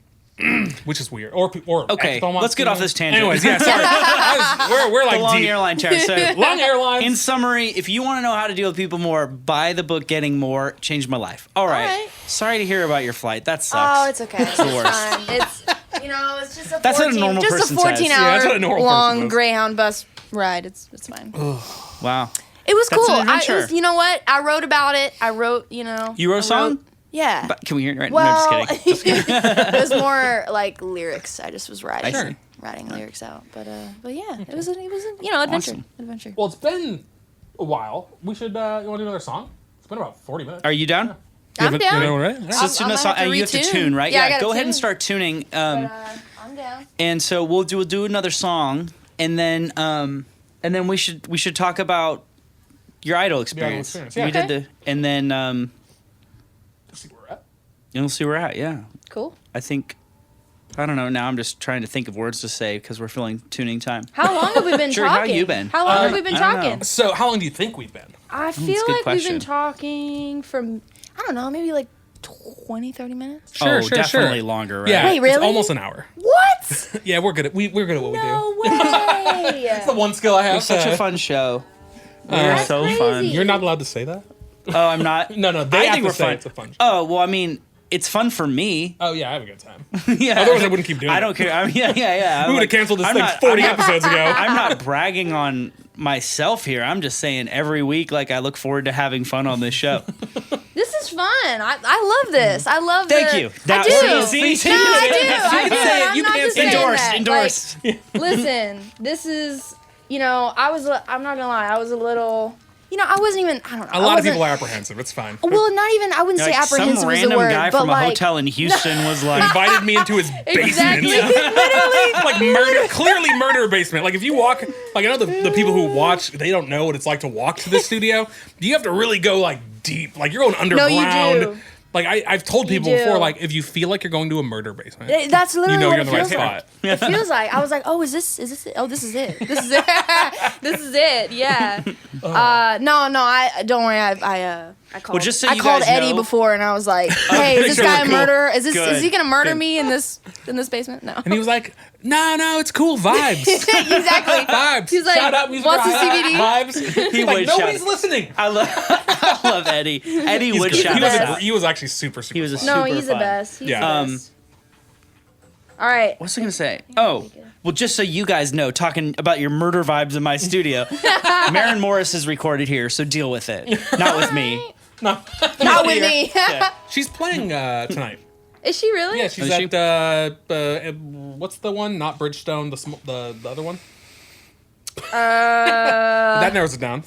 Which is weird. Or okay, let's get off this tangent. Anyways, yeah, sorry. We're like the long deep. airline chair. So long airlines. In summary, if you want to know how to deal with people more, buy the book Getting More. Changed my life. All right. Sorry to hear about your flight. That sucks. Oh, it's okay. It's the worst. It's it's just a that's 14, what a normal just person a 14-hour says. long Greyhound bus ride. It's fine. Wow. It was That's cool. an adventure. You know what? I wrote about it. I wrote, You wrote a song? Yeah. But can we hear it right now? Well, No, just kidding. it was more like lyrics. I just was writing. I see. Writing lyrics out. But yeah, it was an adventure. Awesome. Adventure. Well, it's been a while. We should. You want to do another song? It's been about 40 minutes. Are you down? I'm down. You know, right? So you have to tune, right? Yeah, go ahead and start tuning. I'm down. And so we'll do another song, and then we should talk about your idol experience. Yeah. We did and then See where we're at. you'll see where we're at. Yeah. Cool. I think. I don't know. Now I'm just trying to think of words to say because we're filling tuning time. How long have we been Sure, talking? how you been? How long have we been I don't know. talking? So, how long do you think we've been? I feel a good like question. we've been talking from, I don't know, maybe like 20, 30 minutes. Sure, definitely longer, right? Yeah, Wait, really? It's almost an hour. What? Yeah, we're good at what we do. No way. That's the one skill I It have. was such a fun show. That's so crazy. fun. You're not allowed to say that. Oh, I'm not. No, they I have think to we're say fun. it's a fun show. Oh well, I mean, it's fun for me. Oh yeah, I have a good time. Yeah. Otherwise, I wouldn't keep doing it. I don't care. I mean, yeah. We would have canceled this thing 40 episodes ago. I'm not bragging on myself here. I'm just saying every week, I look forward to having fun on this show. This is fun. I love this. I love Thank you. I do. See? No, I do. I'm You not can't just say saying Endorsed. that. Listen, this is, I'm not gonna lie, I was a little, I wasn't even, I don't know. A lot of people are apprehensive. It's fine. Well, not even, I wouldn't say apprehensive some was random the word, guy but from a hotel in Houston was like, Invited me into his basement. Exactly. Literally. Like clearly murder basement. Like if you walk, I know the people who watch, they don't know what it's like to walk to this studio. You have to really go deep. Like you're going underground. No, you do. Like I've told people do. before, if you feel like you're going to a murder basement, That's literally you're what in it the right feels like. spot. It feels like. I was like, oh, is this it? Oh, this is it. This is it. This is it. Yeah. No, I don't worry. I called. Well, just so I you called guys Eddie know- before, and I was like, hey, is this guy a Cool. murderer? Is Good. he gonna murder me in this basement? No. And he was like, no, it's cool vibes. Exactly. Vibes. He's like, Shout out music wants a Hideout. CBD? Vibes. He Like, would nobody's shout. listening. I love Eddie. Eddie would He shout was, us out. he was actually super He was a fun. No, super he's the fun. best. He's Yeah. the best. All right. What's I gonna say? Oh, well, just so you guys know, talking about your murder vibes in my studio, Maren Morris is recorded here, so deal with it. Not with me. No. Not with me. Yeah. She's playing tonight. Is she really? Yeah, she's Is she? at what's the one? Not Bridgestone. The other one. Uh, That narrows it down.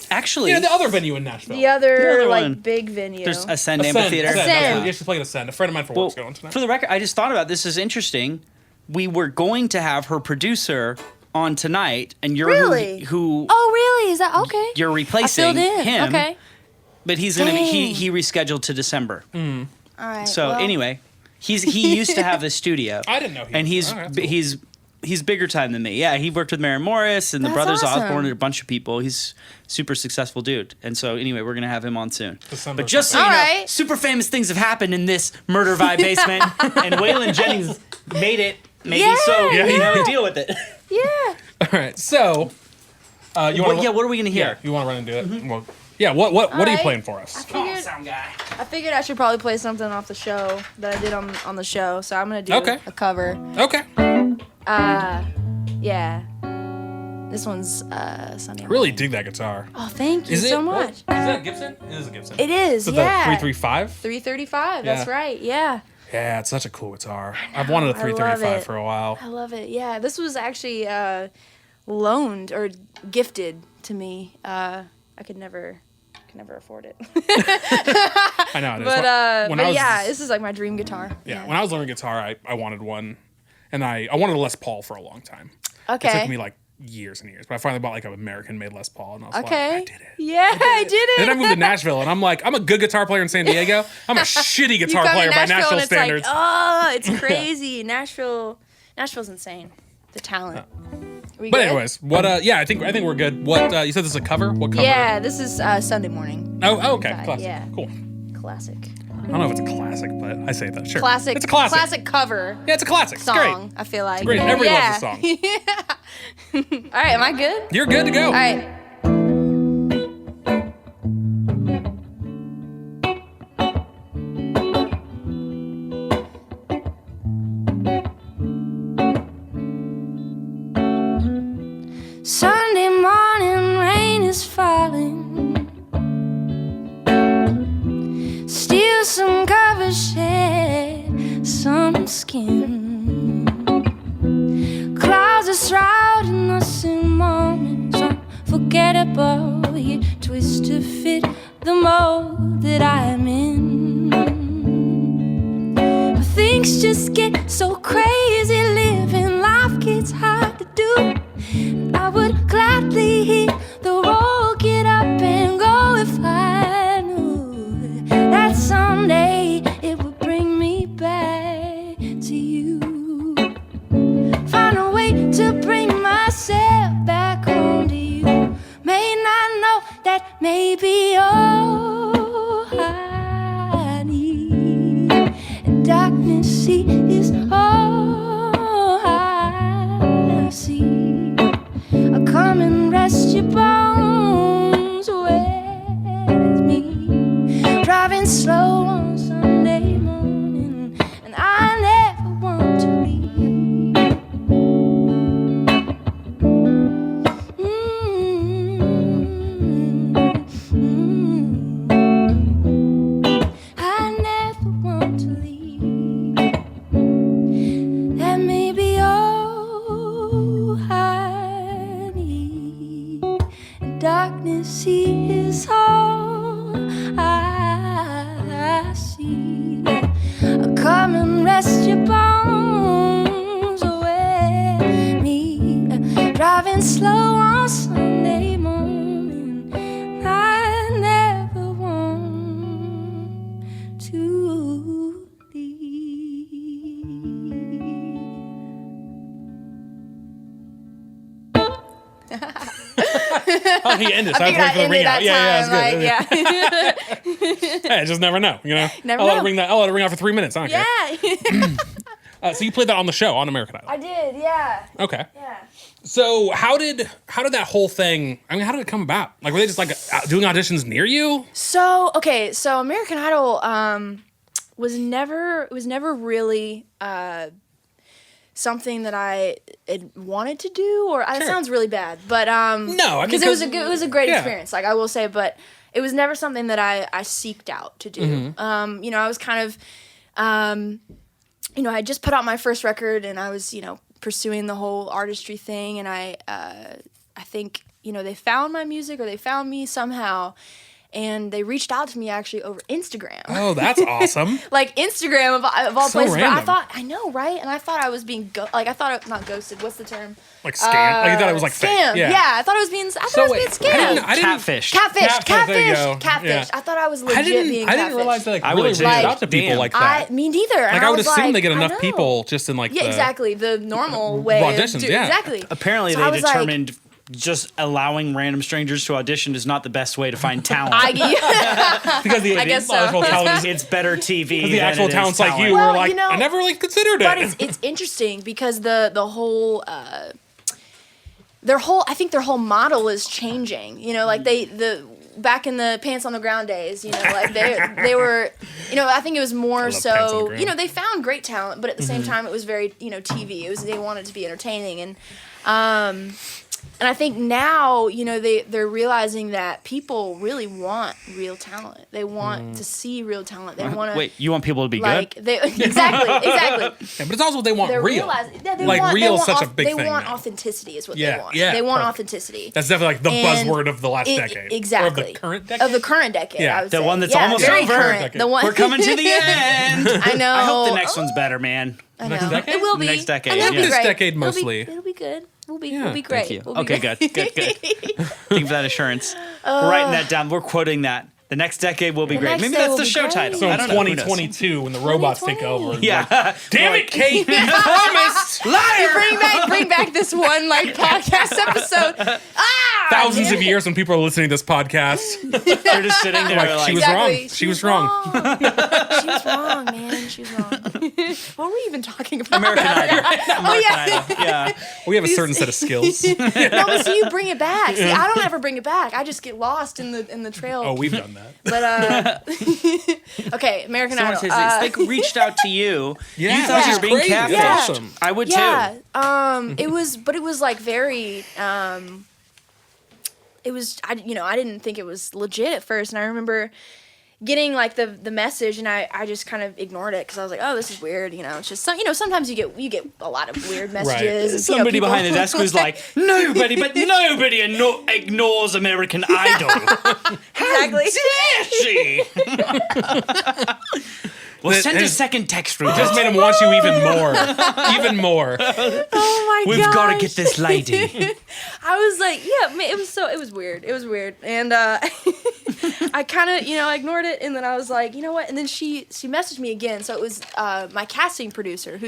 Actually, Yeah, the other venue in Nashville. the other one. big venue. there's Ascend Ascend. Amphitheater. Ascend. Ascend. Yeah, she's playing Ascend. A friend of mine from Well, work's going tonight. for the record, I just thought about this. Is interesting. We were going to have her producer on tonight, and you're Really? who Oh, really? Is that okay? you're I replacing filled in. him. Okay. But he's gonna be, Dang. he rescheduled to December. All right. So well, anyway, he used to have the studio. I didn't know he and was- that's cool. he's bigger time than me. Yeah, he worked with Maren Morris and the That's Brothers awesome. Osborne and a bunch of people. He's super successful dude. And so anyway, we're gonna have him on soon. December But just so you something. know, Alright. super famous things have happened in this Murder Vibe basement, and Waylon Jennings made it. Maybe Yeah, so. yeah. You know, deal with it. Yeah. All right. So, you want? What are we gonna hear? Yeah, you want to run and do it? Well, yeah. What are you Alright. playing for us? Come on, Figured- sound guy. I figured I should probably play something off the show that I did on the show, so I'm gonna do Okay. a cover. Okay. Yeah. This one's Sunday. I really Morning. dig that guitar. Oh, thank you Is it so what- much. Is that a Gibson? It is a Gibson. It is. Is it Yeah. the 335? 335. That's Yeah. right. Yeah. Yeah, it's such a cool guitar. I've wanted a I love 335 it. for a while. I love it. Yeah. This was actually loaned or gifted to me. I could never afford it. I know it is. but When I was- yeah, this is like my dream guitar. Yeah, when I was learning guitar, I wanted one, and I wanted a Les Paul for a long time. Okay. It took me like years and years, but I finally bought like an American-made Les Paul, and I was Okay. like, I did it. Yeah, I did it. And then I moved to Nashville, and I'm like, I'm a good guitar player in San Diego. I'm a shitty You guitar come to player by Nashville and it's standards. Like, oh, it's crazy. Nashville's insane. The talent. We But good? anyways, what? Yeah, I think we're good. What? You said this is a cover. What cover? Yeah, this is Sunday Morning. Oh, okay. Side, Classic. yeah. Cool. Classic. I don't know if it's a classic, but I say that. Sure. Classic. It's a classic. Classic cover Yeah, it's a classic. song. It's great. I feel like. Great. Everybody yeah. loves the song. Yeah. All right, am I good? You're good to go. All right. Sunday morning, rain is falling. Steal some cover, shed some skin. Clouds are shrouding us in moments unforgettable. You twist to fit the mold that I'm in. Things just get so crazy, living life gets hard to do. I would gladly hit the road, get up and go if I knew that someday it would bring me back to you. Find a way to bring myself back home to you. May not know that maybe all I need. And darkness, see, is all I see. I'll come and rest your bones with me. Driving slow on Sunday morning, and I never want to leave. I never want to leave. That may be all I need. And darkness is all I see. I'll come and rest your bones with me. Driving slow on Sunday morning. I never want to leave. Oh, he ended. So I I was waiting for the ring out. Yeah, time, it's good. like, yeah. Hey, I just never know. You know. Never I'll let know. it ring that. I'll let it ring out for 3 minutes. I don't care. Yeah. So you played that on the show on American Idol. I did, yeah. Okay. Yeah. So how did that whole thing? I mean, how did it come about? Like, were they just like doing auditions near you? So American Idol was never really something that I had wanted to do, or it Sure. sounds really bad, but No, I mean, because it was a great yeah. experience, like I will say, but it was never something that I seeked out to do. Mm-hmm. You know, I was kind of you know, I just put out my first record, and I was, you know, pursuing the whole artistry thing, and I think, you know, they found my music, or they found me somehow, and they reached out to me actually over Instagram. Oh, that's awesome. Like Instagram of all So places. But random. I know, right? And I thought I was being not ghosted. What's the term? Like scam. Like you thought it was like scam. fake. Yeah, I thought I was being scammed. I didn't. Catfish. Catfish. There you go. Catfish. Yeah. I thought I was legit being I catfish. didn't realize that like I really would reached too. out to people Damn. like that. Me neither. Like And I would was assume they get I enough know. people just in like Yeah, the exactly. The normal way. auditions, yeah. Exactly. Apparently, So I they was like- determined just allowing random strangers to audition is not the best way to find talent. because the I guess actual so. talent is It's better TV. the than actual it is talents like talent. you Well, were like you know, I never really considered it. But it's interesting because the whole I think their whole model is changing. You know, like back in the pants on the ground days, you know, like they were, you know, I think it was more love Pants on the so, Ground. you know, they found great talent, but at the same time it was very, you know, TV. They wanted to be entertaining and I think now, you know, they're realizing that people really want real talent. They want to see real talent. They want to Wait, you want people to be like good? exactly. Yeah, but it's also they want They're real. realizing they Like, want, real they is want such a big they thing want now. authenticity is what Yeah, they want. yeah, They want perfect. authenticity. That's definitely like the And buzzword of the last decade. Exactly. Or of the current decade. Of the current decade, Yeah. I would The say. one that's Yeah, almost very over. current. The one We're coming to the end. I know. I hope the next one's better, man. I Next know. decade? It will be. Next decade, And it'll yeah. be This great. decade It'll be- mostly. It'll be good. We'll be Yeah. great. Thank you. We'll be Okay, great. good. Thank you for that assurance. We're writing that down. We're quoting that. The next decade will be great. next Maybe day that's will the be show great. title. So I in don't know. Who knows? 2022, when the robots take 2020. over, Yeah. damn it, Kate, you promised. Bring back this one like podcast episode. Thousands of years when people are listening to this podcast, They're just sitting there like, like, she was Exactly. wrong. She was wrong. She was wrong, man. She was wrong. What were we even talking about? American Idol. Oh yeah. Idol. Yeah. We have a certain set of skills. No, but see, you bring it back. See, I don't ever bring it back. I just get lost in the trail. Oh, we've done that. But okay, American Someone Idol. says they reached out to you. Yeah, You thought you that's were being crazy. catfished. That's awesome. I would too. Yeah. It was like very. It was I didn't think it was legit at first, and I remember getting like the message, and I just kind of ignored it because I was like, oh, this is weird. You know, it's just sometimes you get a lot of weird messages. And, Somebody people- behind the desk was like, nobody ignores American Idol. exactly. Dare she? Well, send a his- second text through. Just made him want you even more. Even more. Oh my We've got to gosh. get this lady. I was like, yeah, man, it was weird. It was weird. And I kind of, I ignored it, and then I was like, you know what? And then she messaged me again. So it was my casting producer,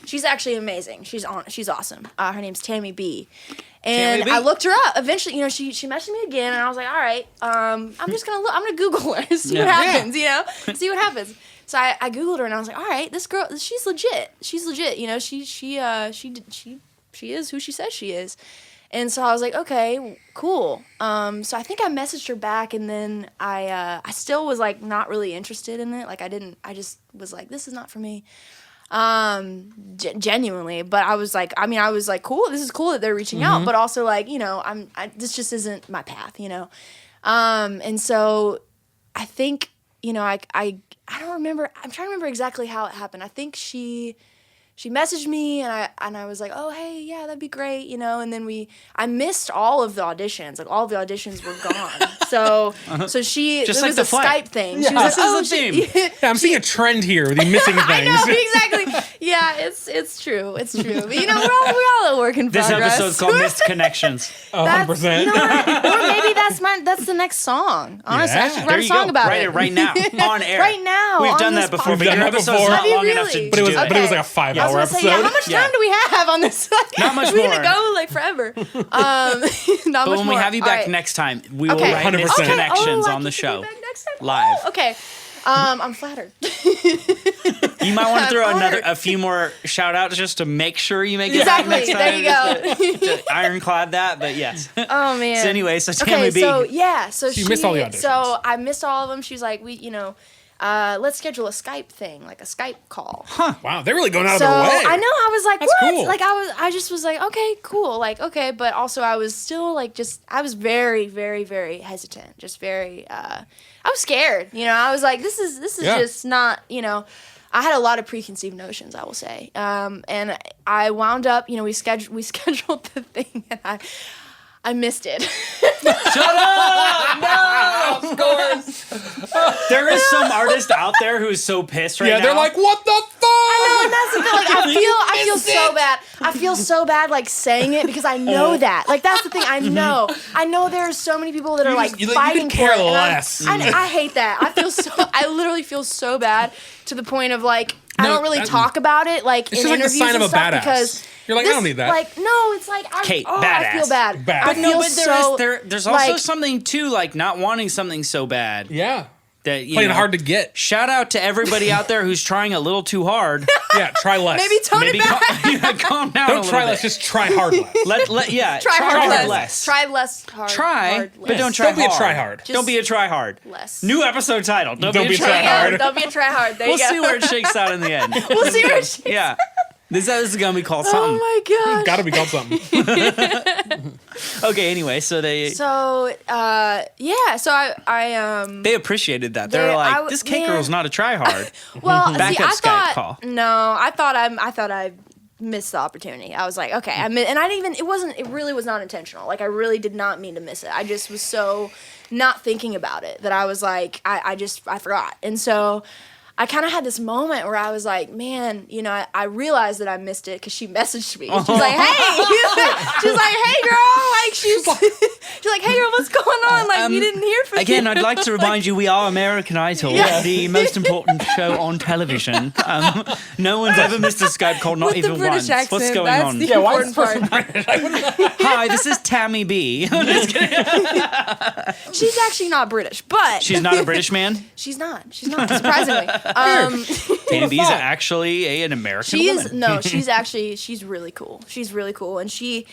she's actually amazing. She's awesome. Her name's Tammy B. And Tammy B. I looked her up. Eventually, she messaged me again, and I was like, all right, I'm gonna Google her, see what happens, see what happens. So I Googled her, and I was like, all right, this girl, she's legit. She's legit. She is who she says she is. And so I was like, okay, cool. So I think I messaged her back, and then I still was like not really interested in it. Like I just was like, this is not for me. Genuinely, but I was like, cool. This is cool that they're reaching out, but also like, this just isn't my path, And so I think, I don't remember. I'm trying to remember exactly how it happened. I think she messaged me, and I was like, oh, hey, yeah, that'd be great, And then I missed all of the auditions. Like all of the auditions were gone. So she Just it like was the a flight. Skype thing. Yeah, She was this like, is the theme. Yeah, I'm seeing a trend here with you missing things. I know, exactly. Yeah, it's true. It's true. But we're all a work in This progress. episode's called Missed Connections. 100%. You know what? Or maybe that's the next song. Honestly, I Yeah. should There write a you song go. about Write it. it right now on air. Right now, We've on done this that before. podcast. But We've done your that episode's before. not Have you long enough really? to But it was do but it was like a 5-hour I was gonna episode. say, yeah. How much time do we have on this? Not much We're more. gonna go like forever. Not But much when we more. have you All back right. next time, we will Okay. write Missed 100%. Connections I on the get to show. be back next time? Live. Oh, okay. I'm flattered. You might want to throw I'm honored. a few more shout outs just to make sure you make it back Exactly. next time. There you go. To ironclad that, but yes. Oh man. So anyway, so Tammy Okay, B. so You missed all the auditions. So I missed all of them. She was like, let's schedule a Skype thing, like a Skype call. Wow, they're really going out So of their way. I know I was like, That's what? cool. Like I just was like, okay, cool, like okay, but also I was still like I was very, very, very hesitant, just very. I was scared, I was like, this is Yeah. just not, I had a lot of preconceived notions, I will say, and I wound up, we scheduled the thing, and I missed it. Shut up! No, of course. There is some artist out there who's so pissed right now. Yeah, they're like, what the fuck? I know, and that's the thing. Like, I feel so bad. I feel so bad, like saying it because I know that. Like that's the thing. I know there are so many people that are like fighting you could care for it. less. I hate that. I literally feel so bad to the point of like I don't really talk about it like in interviews sign and of a stuff badass. because You're like, I don't need that. Like no, it's like Kate, I feel bad. Bad. I But feel so, there's also something too like not wanting something so bad. Yeah. That, Playing hard to get. Shout out to everybody out there who's trying a little too hard. Yeah, try less. Maybe tone it back. Calm down. Don't try less, just try hard less. Try hard less. Try less hard. Try, hard but less. don't try Don't be a hard. try hard. Don't be a try hard. Less. New episode title. Don't be a try There you hard. go. Don't be a try hard. There We'll you go. see where it shakes out in the end. We'll see where it shakes Yeah. This is going to be called something. Oh my gosh. Gotta be called something. Okay, anyway, so they yeah, so I they appreciated that. They're like, this cake girl's not a try hard. well, Backup see, I Skype thought call. no, I thought I missed the opportunity. I was like, okay, and I didn't even it really was not intentional. Like I really did not mean to miss it. I just was so not thinking about it that I was like I forgot. And so I kind of had this moment where I was like, man, you know, I realized that I missed it because she messaged me. She's like, hey, she's like, hey, girl, like she's like, hey, girl, what's going on? Like, you didn't hear from me. Again, I'd like to remind you, we are American Idol, the most important show on television. No one's ever missed a Skype call, not With the even British once. accent, What's going that's on? the why is important part. Hi, this is Tammy B. I'm just kidding. She's actually not British, but She's not a British man. She's not, surprisingly. Tammy B's actually an American She woman. is no, she's really cool. She's really cool, and she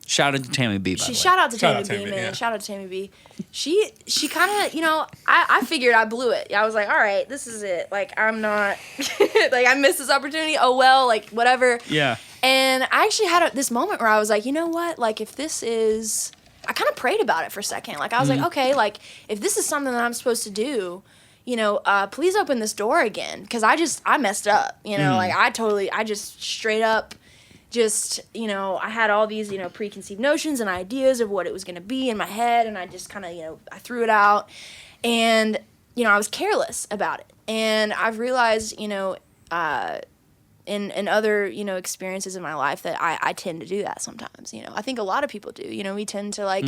Shout out to Tammy B, by the way. shout out to Shout Tammy out B, Tammy, man. yeah. Shout out to Tammy B. She kind of, you know, I figured I blew it. I was like, all right, this is it. Like I'm not like I missed this opportunity. Oh well, like whatever. Yeah. And I actually had this moment where I was like, you know what? Like if this is, I kind of prayed about it for a second. Like I was like, okay, like if this is something that I'm supposed to do, you know, please open this door again. Because I messed up, you know, like I just straight up just, you know, I had all these, you know, preconceived notions and ideas of what it was going to be in my head. And I just kind of, you know, I threw it out. And, you know, I was careless about it. And I've realized, you know, in other, you know, experiences in my life that I tend to do that sometimes, you know. I think a lot of people do, you know, we tend to like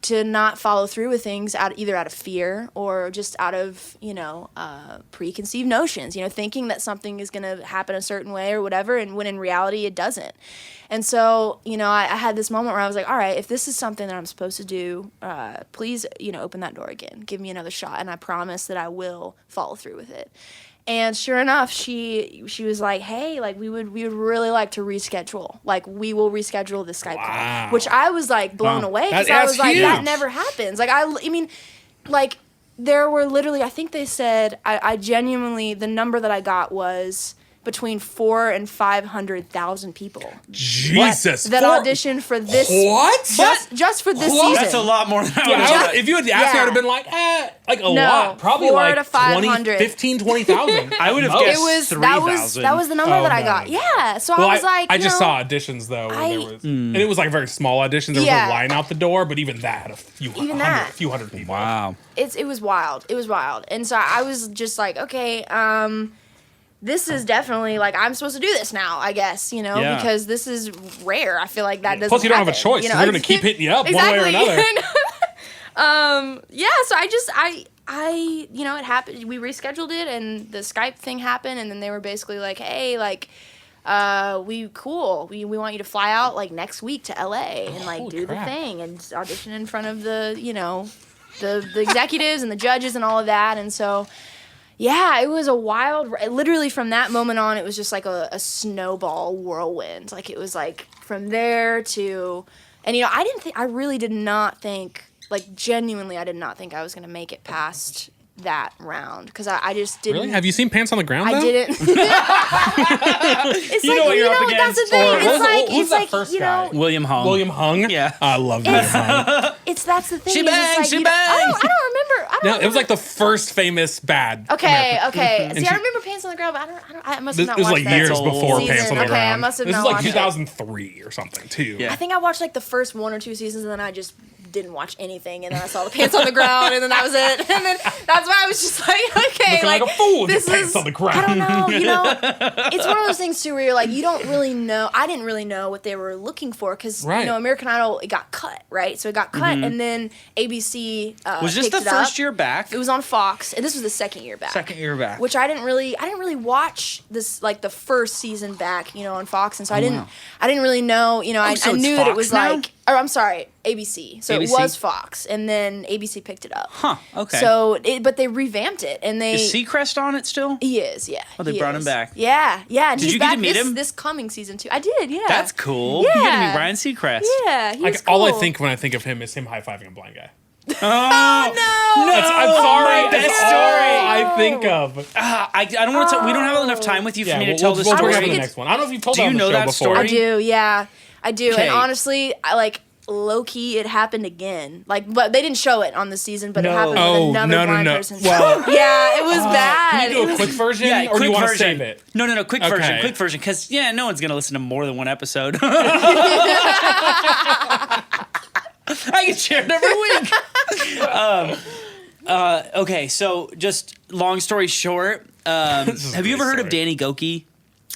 to not follow through with things either out of fear or just out of, you know, preconceived notions, you know, thinking that something is going to happen a certain way or whatever, and when in reality it doesn't. And so, you know, I had this moment where I was like, all right, if this is something that I'm supposed to do, please, you know, open that door again, give me another shot, and I promise that I will follow through with it. And sure enough, she was like, "Hey, like we would really like to reschedule. Like we will reschedule the Skype call." Which I was like blown away because I was like, "That never happens." Like I mean, like there were literally, I think they said, I genuinely, the number that I got was between 400,000 and 500,000 people. Jesus. That auditioned for this. What? Just for this season. That's a lot more than I would If you had asked me, I would have been like, like a lot. Probably 400 like to 500. 20,000. I would have Most. guessed It was 3,000. that was the number that I no, got. no. Yeah. So Well, I was like, I you just know, saw auditions though, where there was, and it was like very small auditions. There was Yeah. a line out the door, but even that, a few hundred people. Wow. it was wild. It was wild. And so I was just like, okay, this is definitely like I'm supposed to do this now, I guess, you know, Yeah. because this is rare. I feel like that doesn't. Plus, you don't have a happen, choice. You So know? they're gonna keep hitting you up one way or another. Yeah. So I you know, it happened. We rescheduled it, and the Skype thing happened, and then they were basically like, hey, like. We want you to fly out like next week to LA and like Holy do crap. the thing and audition in front of the, you know, the executives and the judges and all of that. And so, yeah, it was a wild, literally from that moment on, it was just like a snowball whirlwind. Like it was like from there to, and you know, I really did not think, like genuinely, I did not think I was going to make it past that round because I just didn't. Really? Have you seen Pants on the Ground? I though? didn't. It's You know what you're up That's the against. thing. Or It's what was like that it's like first you know. guy? William Hung. William Hung. Yeah. I love William Hung. That's the thing. She is it's bangs, like, she you know, bangs. I don't No, it was like the first famous bad. Okay. And See, she- I remember Pants on the Ground, but I must have This not was watched like that years That's before old. Pants on the Okay, Ground. I must have This not is like watched it. 2003 or something too. Yeah. I think I watched like the first 1 or 2 seasons, and then I just didn't watch anything, and then I saw the Pants on the Ground, and then that was it. And then that's why I was just like, okay, Looking like a fool with this your pants is on the ground. I don't know, it's one of those things too where you're like, you don't really know. I didn't really know what they were looking for because Right. American Idol, it got cut, right? So it got cut, and then ABC Was this picked the it first up. year back? It was on Fox, and this was the second year back. Second year back. Which I didn't really watch this like the first season back, on Fox, and so I didn't really know, I so it's knew that it Fox was now? like, or I'm sorry, ABC. So ABC? it was Fox, and then ABC picked it up. Huh. Okay. So, but they revamped it, and they is Seacrest on it still? he is, yeah. Oh, they he brought him is. back. Yeah, and Did he's you get to back meet this, him? this coming season too. I did, yeah. That's cool. You get to Yeah. meet Ryan Seacrest. Yeah, he's All I cool. think when I think of him is him high-fiving a blind guy. No, I'm sorry. my best That's story. all I think of. I don't want to. We don't have enough time with you for me to tell this we'll story. talk about the next one. I don't know if you've told Do that you on the know show that before. story? I do, yeah. I do. Okay. And honestly, I like low key it happened again. Like, but they didn't show it on the season, but it No. happened Oh, with another blind no. person. Well, yeah, it was can bad. you do It a was- quick version, or do quick you want to version. save it? No, quick Okay. version. Quick version. Because, no one's going to listen to more than one episode. I get shared every week. Okay, so just long story short, This is a have you great ever heard of story. Danny Goki?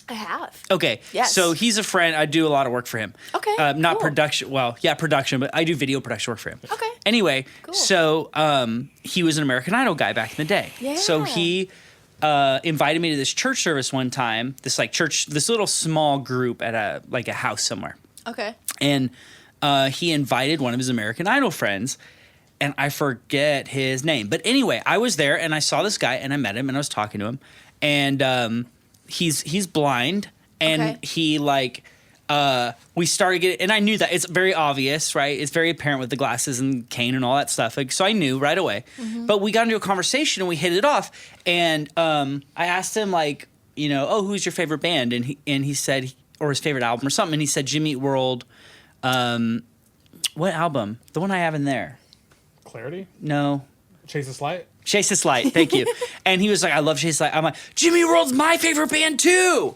I have. Okay. Yes. So he's a friend. I do a lot of work for him. Okay, Not cool. production. Well, yeah, production, but I do video production work for him. Okay. Anyway, Cool. so he was an American Idol guy back in the day. So Yeah. he invited me to this church service one time. This this little small group at a house somewhere, Okay. and he invited one of his American Idol friends. And I forget his name. But anyway, I was there and I saw this guy and I met him and I was talking to him. And he's blind and Okay. he we started getting, and I knew that it's very obvious, right? It's very apparent with the glasses and cane and all that stuff. Like, so I knew right away. Mm-hmm. But we got into a conversation and we hit it off. And I asked him who's your favorite band? And he said, or his favorite album or something. And he said, Jimmy Eat World. What album? The one I have in there. Clarity? No. Chase this light? Chase This Light, thank you. And he was like, I love Chase This Light. I'm like, Jimmy World's my favorite band too.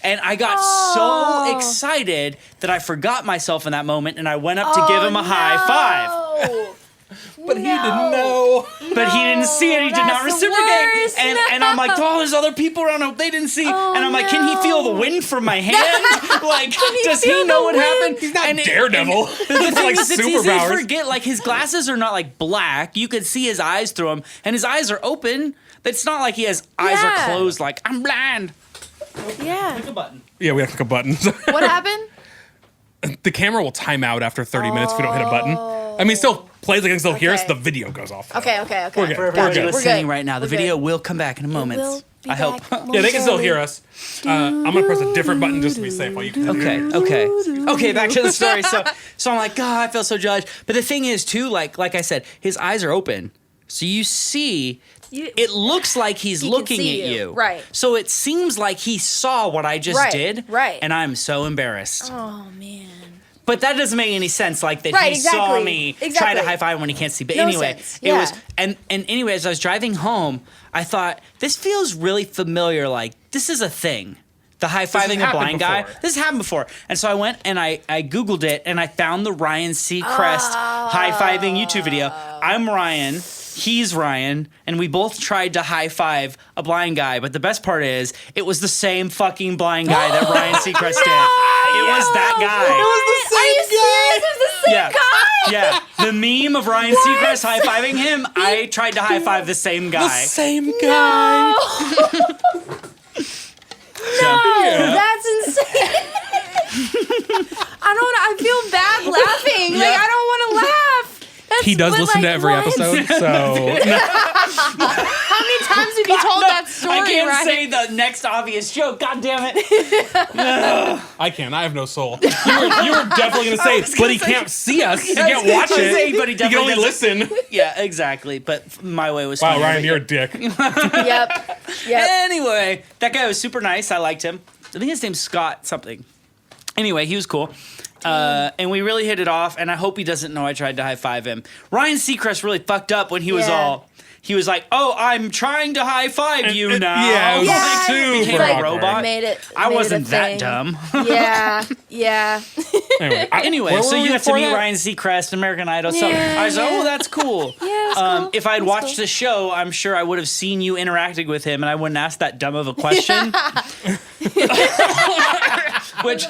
And I got so excited that I forgot myself in that moment and I went up to give him a high five. But he didn't know. But he didn't see it. He did not That's the reciprocate. worst. And I'm like, oh, there's other people around. Hope they didn't see. And I'm like, can he feel the wind from my hand? Like, does he feel know the what wind? happened? He's not Daredevil. The thing like is, it's easy to superpowers. forget. Like, his glasses are not like black. You could see his eyes through them, and his eyes are open. It's not like he has eyes are Yeah. closed. Like, I'm blind. Yeah. Click a button. Yeah, we have to click a button. What happened? The camera will time out after 30 minutes if we don't hit a button. I mean, it still plays, they can still hear us. Okay. The video goes off. Okay. We're good. For We're everybody good. listening good. right now, the We're video good. will come back in a moment. We'll be I hope. back Yeah, they can still momentarily. hear us. I'm going to press a different button just to be safe while you continue. Okay. Back to the story. So I'm like, God, I feel so judged. But the thing is, too, like I said, his eyes are open, so you see. It looks like he's He can looking see at you. you. Right. So it seems like he saw what I just Right, did. right. And I'm so embarrassed. Oh man. But that doesn't make any sense. Like that Right, he saw exactly. me try to Exactly. high five when he can't see. But No anyway, sense. it Yeah. was and anyway, as I was driving home, I thought this feels really familiar. Like this is a thing. The high fiving a happened blind guy. before. This happened before. And so I went and I Googled it and I found the Ryan Seacrest high fiving YouTube video. I'm Ryan. He's Ryan, and we both tried to high five a blind guy, but the best part is it was the same fucking blind guy that Ryan Seacrest did. It was that guy. Are you serious? It was the same guy? Yeah. The meme of Ryan Seacrest high fiving him, I tried to high five the same guy. Same guy. That's insane. I feel bad laughing. Like, I don't want to laugh. That's, He does but, listen to like, every what? episode, so How many times have you told that story, I can't right? say the next obvious joke. God damn it. I can't. I have no soul. You were definitely going to say, but he can't see us. He can't watch it. But he He can definitely only doesn't- listen. Yeah, exactly. But my way was Wow, funnier, Ryan, but you're a dick. Yep. Anyway, that guy was super nice. I liked him. I think his name's Scott something. Anyway, he was cool. And we really hit it off, and I hope he doesn't know I tried to high five him. Ryan Seacrest really fucked up when he was Yeah. all, he was like, "Oh, I'm trying to high five you now." Yeah, it was Yeah, super became a awkward. robot. I made wasn't it a that thing. dumb. Yeah. Anyway, where so were we you got to before meet that? Ryan Seacrest, American Idol. So Yeah, I was like, yeah. "Oh, that's cool." Yeah, it's cool. If I'd It's watched cool. the show, I'm sure I would have seen you interacting with him, and I wouldn't ask that dumb of a question. Which,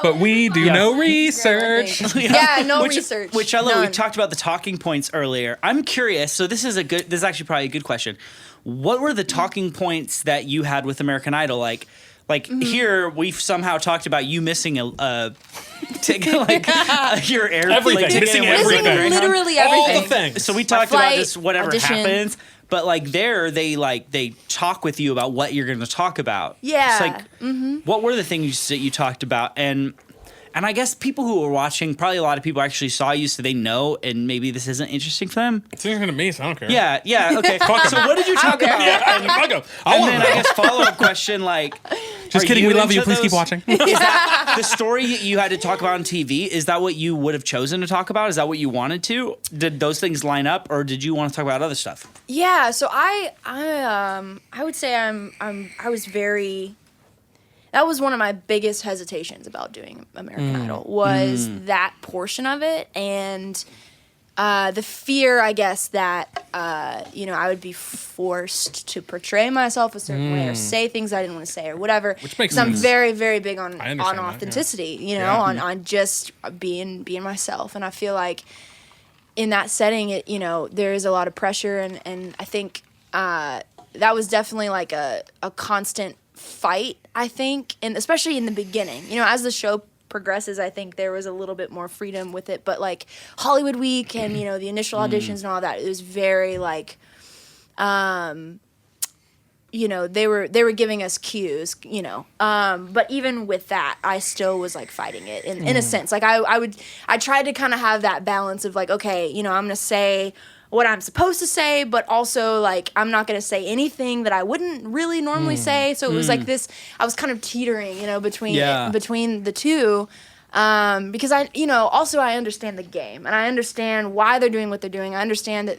But we do no research. Yeah, no which, research. Which I love. We None. talked about the talking points earlier. I'm curious. So this is actually probably a good question. What were the talking points that you had with American Idol? Like here we've somehow talked about you missing a ticket, your air, Everything. ticket Missing and everything. Greyhound. Literally All everything. the things. So we talked flight, about just whatever audition. happens, but there they talk with you about what you're going to talk about. Yeah. It's what were the things that you talked about? And I guess people who were watching, probably a lot of people actually saw you, so they know, and maybe this isn't interesting for them. It's interesting to me, so I don't care. Yeah, okay. So what did you talk about? Fuck 'em. I And wanna then know. I guess follow-up question, Just are kidding. We love you. into Please keep those- watching. Is that the story you had to talk about on TV? Is that what you would have chosen to talk about? Is that what you wanted to? Did those things line up, or did you want to talk about other stuff? Yeah, so I would say I was very. That was one of my biggest hesitations about doing American Idol was that portion of it, and the fear, I guess, that I would be forced to portray myself a certain way or say things I didn't want to say or whatever. Which makes 'Cause I'm sense. very, very big on I understand that, authenticity. Yeah. On just being myself, and I feel like in that setting, there is a lot of pressure, and I think that was definitely like a constant fight, I think, and especially in the beginning. As the show progresses, I think there was a little bit more freedom with it, but like Hollywood Week and the initial auditions and all that, it was very like they were giving us cues, but even with that, I still was like fighting it in a sense. Like I tried to kind of have that balance of like, okay, I'm gonna say what I'm supposed to say, but also like I'm not gonna say anything that I wouldn't really normally say. So it was like this. I was kind of teetering, between the two, because also I understand the game and I understand why they're doing what they're doing. I understand that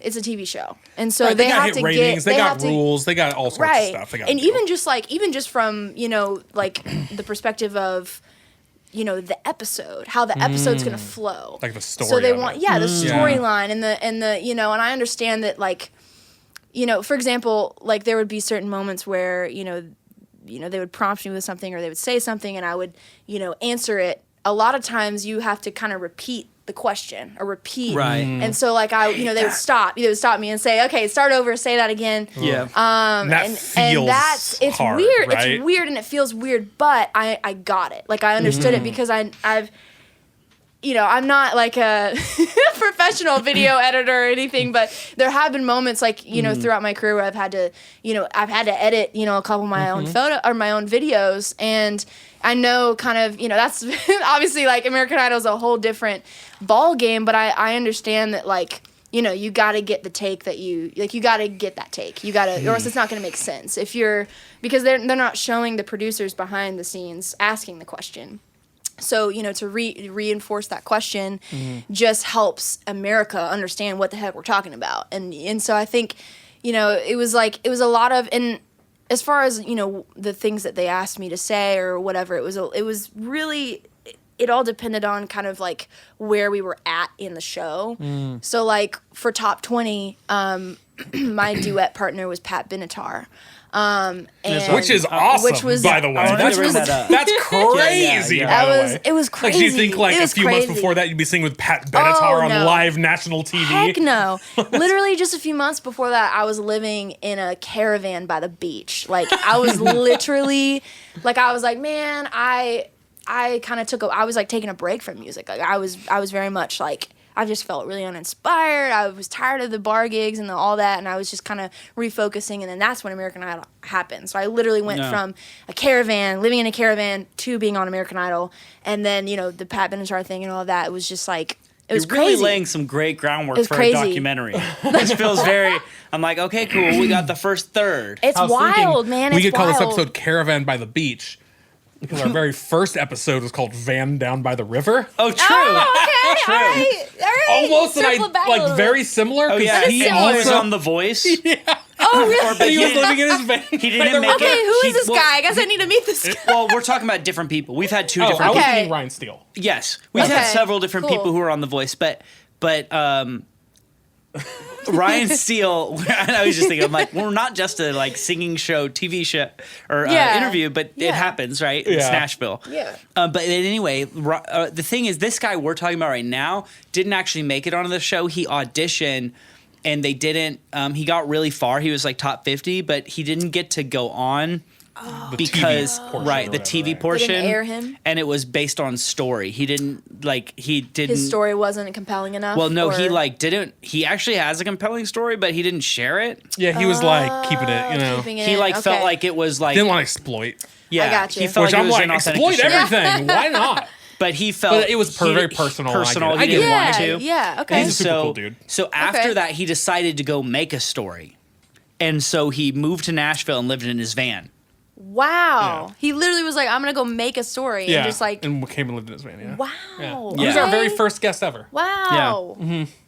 it's a TV show, and so Right, they got have hit to ratings. get They got rules. They got all sorts of stuff. They got and even just from like the perspective of the episode, how the episode's gonna flow, Like the story So they of want it. the storyline and the and I understand that like for example, like there would be certain moments where they would prompt me with something or they would say something and I would answer it. A lot of times you have to kind of repeat the question or repeat, Right. And so like they would stop me and say, okay, start over, say that again. Yeah. That feels It's hard, weird. right? It's weird and it feels weird, but I got it. Like I understood it because I've I'm not like a professional video editor or anything, but there have been moments like, throughout my career where I've had to edit, a couple of my own photo or my own videos. And I know kind of, that's obviously like American Idol is a whole different ball game, but I understand that like, you got to get the take that you got to get that take. You got to, or else it's not going to make sense because they're not showing the producers behind the scenes asking the question. So, to reinforce that question just helps America understand what the heck we're talking about. And so I think, it was a lot of, and as far as, the things that they asked me to say or whatever, it was really, it all depended on kind of like where we were at in the show. So like for top 20, my duet partner was Pat Benatar. And Which is awesome, by the way. That's crazy, Yeah. by the way. It was crazy. Like, do you think like It a was few months crazy. before that you'd be singing with Pat Benatar on no. live national TV? Heck no. Literally just a few months before that, I was living in a caravan by the beach. Like, I was literally, like, I was like, man, I kind of I was like taking a break from music. Like, I was very much like, I just felt really uninspired. I was tired of the bar gigs and all that, and I was just kind of refocusing, and then that's when American Idol happened. So I literally went from a caravan, living in a caravan, to being on American Idol, and then, the Pat Benatar thing and all of that. It was just like, it was You're really crazy. laying some great groundwork It's for crazy. a documentary, which feels very. I'm like, okay, cool. We got the first third. It's I was wild, thinking man. We It's could call this wild. episode "Caravan by the Beach." Because our very first episode was called Van Down by the River. Oh, true. Oh, okay. True. All right. Almost Circle back a like little very bit. similar. Oh, 'cause yeah. He similar. was on The Voice. Oh, really? But he was didn't- living in his van. He didn't make Okay, it. who is this guy? I guess I need to meet this guy. Well, we're talking about different people. We've had two Oh, I different was Okay. thinking Ryan Steele. Yes, we've had Okay, several different cool. people who are on The Voice, but Ryan Steele. I was just thinking, I'm like, we're not just a like singing show, TV show, or Yeah. interview, but Yeah. it happens, right? It's Yeah. Nashville. Yeah. But anyway, the thing is, this guy we're talking about right now didn't actually make it onto the show. He auditioned. And they didn't. He got really far. He was like top 50, but he didn't get to go on The because TV portion or the whatever, TV right. portion. They didn't air him? And it was based on story. He didn't like. He didn't. His story wasn't compelling enough. Well, no, he or- like didn't. He actually has a compelling story, but he didn't share it. Yeah, he was like keeping it, you know. keeping it He like felt okay. like it was like Didn't want to exploit. yeah. I got you. He felt Which like I'm it was like, inauthentic exploit to share. everything. Why not? But he felt But it was very personal, I get it. Personal. I He get didn't it. want to. Yeah, okay. He's a super cool dude. So after Okay. that, he decided to go make a story, and so he moved to Nashville and lived in his van. Wow. Yeah. He literally was like, I'm going to go make a story. Yeah, And just like, and came and lived in his van. Yeah. wow. Yeah. He was our Okay. very first guest ever. Wow.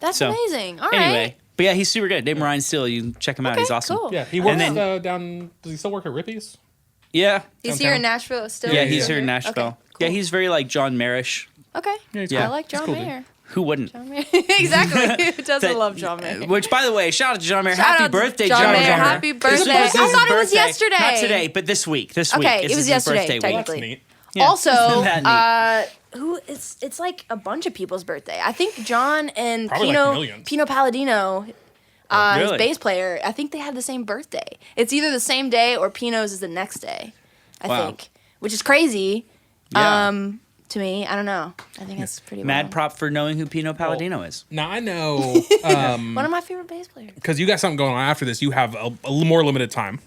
That's So, amazing. All right. Anyway, but yeah, he's super good. Name Ryan Steele. You can check him out. Okay, He's awesome. cool. Yeah, he works And then- down. Does he still work at Rippy's? Yeah. He's here in Nashville still? Yeah, he's here in Nashville. Okay, cool. Yeah, he's very like John Marish. Okay. Yeah, he's Yeah. I like He's John cool, dude. Mayer. Who wouldn't? John Mayer. Exactly. Who doesn't That- love John Mayer? Which, by the way, shout out to John Mayer. Shout Happy out to birthday, John John Mayer. Mayer. Happy This birthday. was I his thought it was birthday. yesterday. Not today, but this week. This week. Okay, is it was his yesterday, birthday week. technically. That's neat. Yeah. Also, Isn't that neat? who it's like a bunch of people's birthday. I think John and Probably like millions. Pino Palladino, his Really? bass player, I think they have the same birthday. It's either the same day or Pino's is the next day. I Wow. think, which is crazy. Yeah. To me, I don't know. I think that's pretty Mad wild. prop for knowing who Pino Palladino is. Now I know One of my favorite bass players. because you got something going on after this. You have a little more limited time,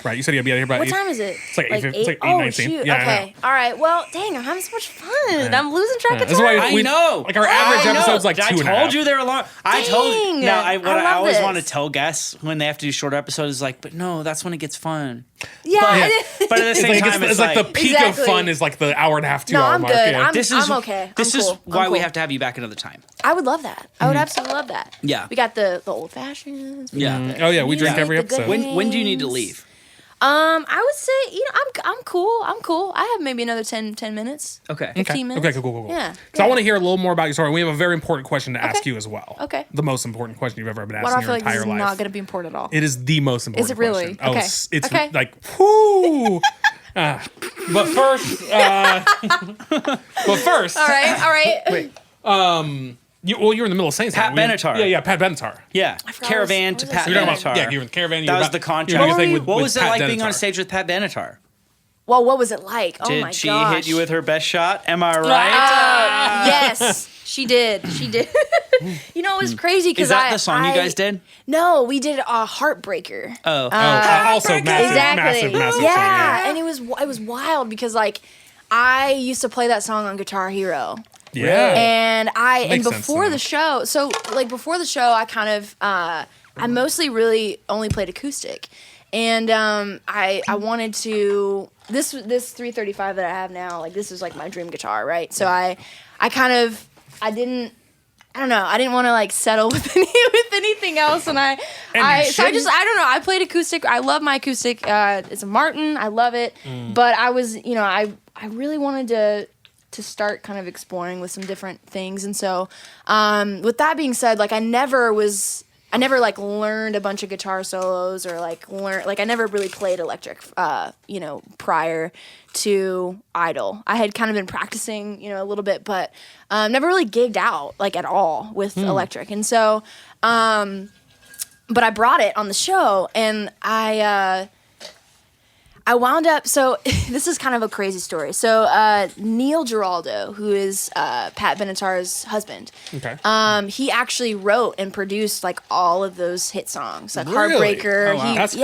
right? You said you'd be out of here by What 8. time is it? It's like 8:50, it's like Oh 8:19. shoot! Yeah, I Okay. All right. Well, dang, I'm having so much fun. I'm losing track Yeah, of that's time. why I know. Like our average I know. episode's like 2.5. I told you they were long. I told you. Dang. Now, I what I love always this. want to tell guests when they have to do shorter episodes is like, but no, that's when it gets fun. Yeah. But at the same time, it's like the peak Exactly. of fun is like the hour and a half, 2 No, hour I'm mark. good. Yeah. I'm okay. This I'm is cool. why I'm we cool. have to have you back another time. I would love that. I would absolutely love that. Yeah. We got the old fashions. Yeah. Oh yeah, we drink music, every the good episode. When do you need to things. leave? I would say, I'm cool. I'm cool. I have maybe another 10 minutes. Okay. 15 minutes. Okay, cool. Yeah. So I want to hear a little more about your story. We have a very important question to ask Okay. you as well. Okay. The most important question you've ever been asked Why do I in feel your like this entire is life. not going to be important at all? It is the most important. Is it really? question. Oh, Okay. it's Okay. like whoo. But first, All right. Wait. you were in the middle of saying Pat something. Benatar. Yeah, Pat Benatar. Yeah. forgot Caravan what to was Pat I You're talking Benatar. about, yeah, you were in the caravan. That was the contract. What was it like being on stage with Pat Benatar? Well, what was it like? Oh Did my she gosh. hit you with her best shot? Am I right? Yes, she did. She did. You know, it was crazy because Is that the song you guys did? No, we did a Heartbreaker. Oh. Also massive song, Yeah, and it was wild because like I used to play that song on Guitar Hero. Yeah. And Makes sense to before me. the show, so like before the show, I kind of I mostly really only played acoustic, and I wanted to this 335 that I have now, like this is like my dream guitar, right? So I didn't want to like settle with anything else, and I don't know. I played acoustic. I love my acoustic. It's a Martin. I love it, but I was I really wanted to start kind of exploring with some different things, and so with that being said, like I never like learned a bunch of guitar solos or I never really played electric prior to Idol. I had kind of been practicing a little bit, but never really gigged out like at all with electric, and so but I brought it on the show, and I wound up, so this is kind of a crazy story. So Neil Giraldo, who is Pat Benatar's husband, Okay. he actually wrote and produced like all of those hit songs, like Really? Heartbreaker. Oh, wow. That's cool.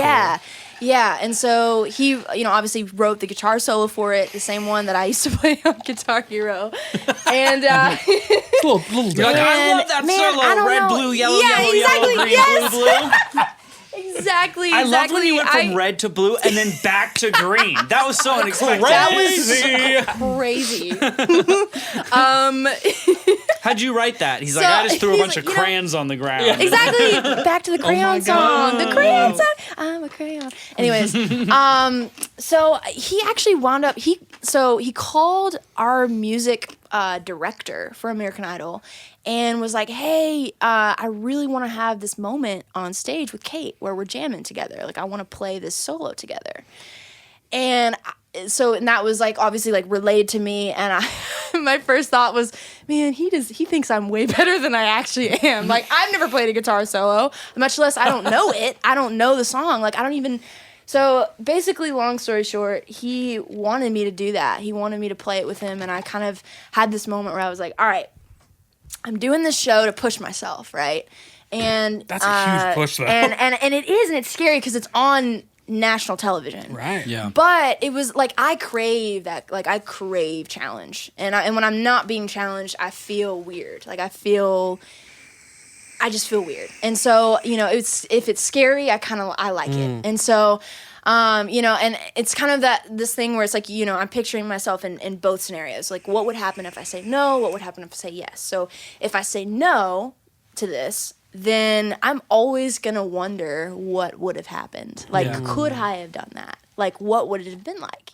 Yeah, and so he, obviously wrote the guitar solo for it, the same one that I used to play on Guitar Hero, and It's a little You're like, I Man, love that man, I solo. don't Red, know. blue, yellow, Yeah, yellow, exactly, yellow, green, yes. blue, blue. Exactly. I loved when you went from red to blue and then back to green. That was so unexpected. That was crazy. How'd you write that? He's like, I just threw a bunch of crayons on the ground. Yeah. Exactly. Back to the crayon song. The crayon song. I'm a crayon. Anyways, so he actually wound up. He called our music director for American Idol and was like, "Hey, I really want to have this moment on stage with Kate where we're jamming together. Like, I want to play this solo together." And that was like obviously like related to me, and my first thought was, man, he thinks I'm way better than I actually am. Like, I've never played a guitar solo, much less I don't know it. I don't know the song. Like, I don't even. So basically, long story short, he wanted me to do that. He wanted me to play it with him, and I kind of had this moment where I was like, all right, I'm doing this show to push myself, right? And that's a huge push, though. And it is, and it's scary because it's on national television, right? Yeah. But it was like I crave that, like I crave challenge, and when I'm not being challenged, I feel weird. Like I just feel weird, and so if it's scary, I like it, and so. And it's kind of this thing where it's like, I'm picturing myself in both scenarios. Like, what would happen if I say no? What would happen if I say yes? So if I say no to this, then I'm always going to wonder what would have happened. Like, could I have done that? Like, what would it have been like,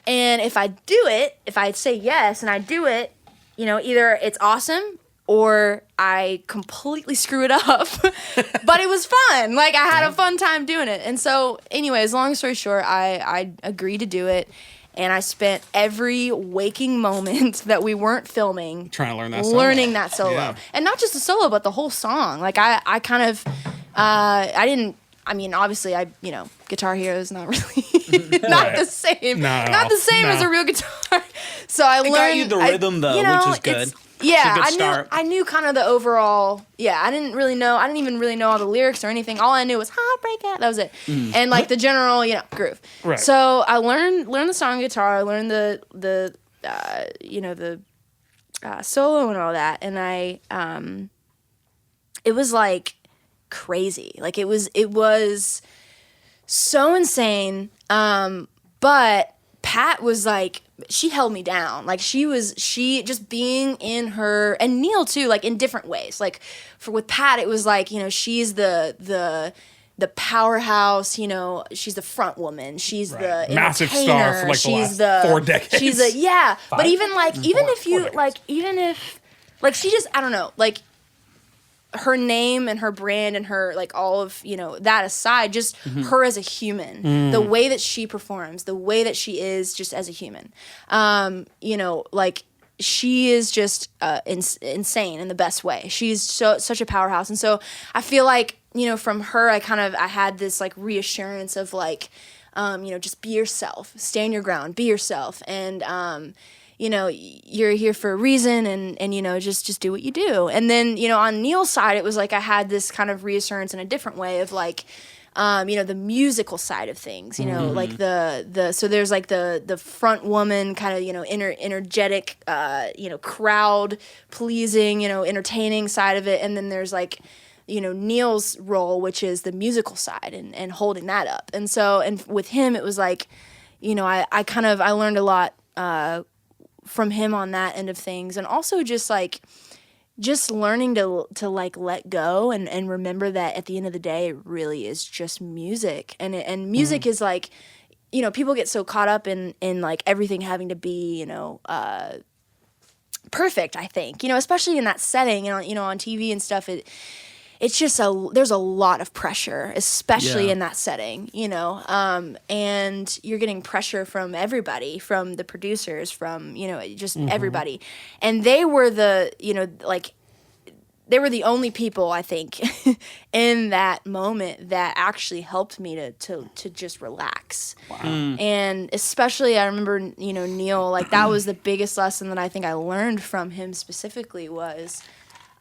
And if I do it, if I say yes and I do it, either it's awesome or I completely screw it up, but it was fun. Like, I had a fun time doing it. And so, anyways, long story short, I agreed to do it. And I spent every waking moment that we weren't filming trying to learning that solo. Yeah. And not just the solo, but the whole song. Like, I kind of, obviously, Guitar Hero is not really, not the same. Not the same as a real guitar. So I learned. It got you the rhythm, though, which is good. Yeah, I knew kind of the overall. Yeah, I didn't even really know all the lyrics or anything. All I knew was "Heartbreak Out." That was it, and like the general, groove. Right. So I learned the song guitar. I learned the solo and all that, and it was like crazy. Like it was so insane. But Pat was like. She held me down. Like she just being in her, and Neil too, like in different ways. Like with Pat, it was like, she's the powerhouse, she's the front woman. She's the massive entertainer. star for like the last 4 decades. She's but even like, even if she just, I don't know, like her name and her brand and her, like, all of, that aside, just her as a human, the way that she performs, the way that she is just as a human, like, she is just insane in the best way. She's such a powerhouse. And so I feel like, from her, I had this, like, reassurance of, like, just be yourself, stand your ground, be yourself. And, you're here for a reason, and just do what you do. And then, on Neil's side, it was like I had this kind of reassurance in a different way of like, the musical side of things, like so there's like the front woman kind of, energetic, crowd pleasing, entertaining side of it. And then there's like, Neil's role, which is the musical side and holding that up. And so, and with him, it was like, I learned a lot, from him on that end of things, and also just learning to like let go and remember that at the end of the day it really is just music, and music is like, people get so caught up in like everything having to be perfect, I think, especially in that setting, on TV and stuff. It's just there's a lot of pressure, especially in that setting, and you're getting pressure from everybody, from the producers, from, just everybody. And they were they were the only people, I think, in that moment that actually helped me to just relax. Wow. And especially, I remember, Neil, like that was the biggest lesson that I think I learned from him specifically was,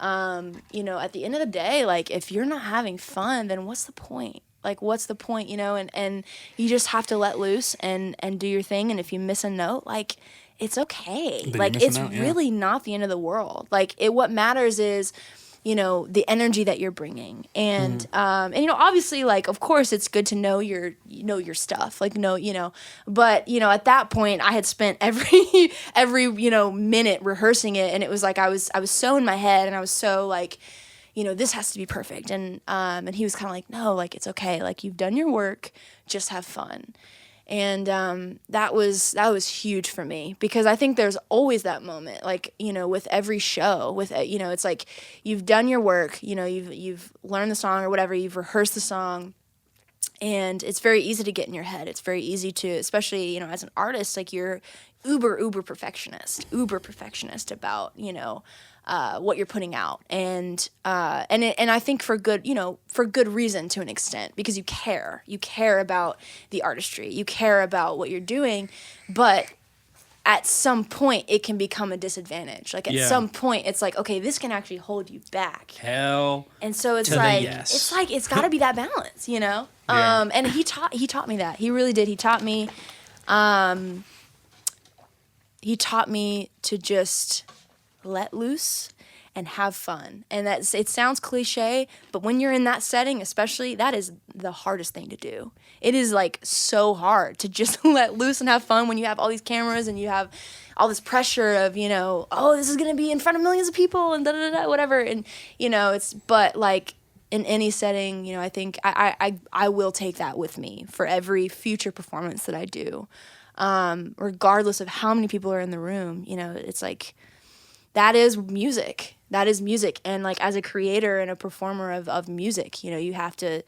at the end of the day, like, if you're not having fun, then what's the point? Like, what's the point, and you just have to let loose and do your thing. And if you miss a note, like, it's okay. Then like, it's really not the end of the world. Like, what matters is, the energy that you're bringing. And, and, obviously, like, of course, it's good to know your stuff, like, but, at that point, I had spent every minute rehearsing it. And it was like, I was so in my head, and I was so like, this has to be perfect. And he was kind of like, no, like, it's okay. Like, you've done your work, just have fun. And that was huge for me, because I think there's always that moment, like, with every show, with, it's like you've done your work, you've learned the song or whatever, you've rehearsed the song, and it's very easy to get in your head. It's very easy to, especially, as an artist, like, you're uber perfectionist about, what you're putting out, and I think for good reason, to an extent, because you care about the artistry, you care about what you're doing, but at some point it can become a disadvantage. Like, at some point it's like, okay, this can actually hold you back. Hell. And so it's like, it's got to be that balance, and he taught me that. He really did. He taught me to just let loose and have fun. And it sounds cliche, but when you're in that setting, especially, that is the hardest thing to do. It is, like, so hard to just let loose and have fun when you have all these cameras and you have all this pressure of, oh, this is going to be in front of millions of people and da-da-da-da, whatever. And, but, like, in any setting, I think I will take that with me for every future performance that I do. Regardless of how many people are in the room, it's like, that is music. And, like, as a creator and a performer of music, you have to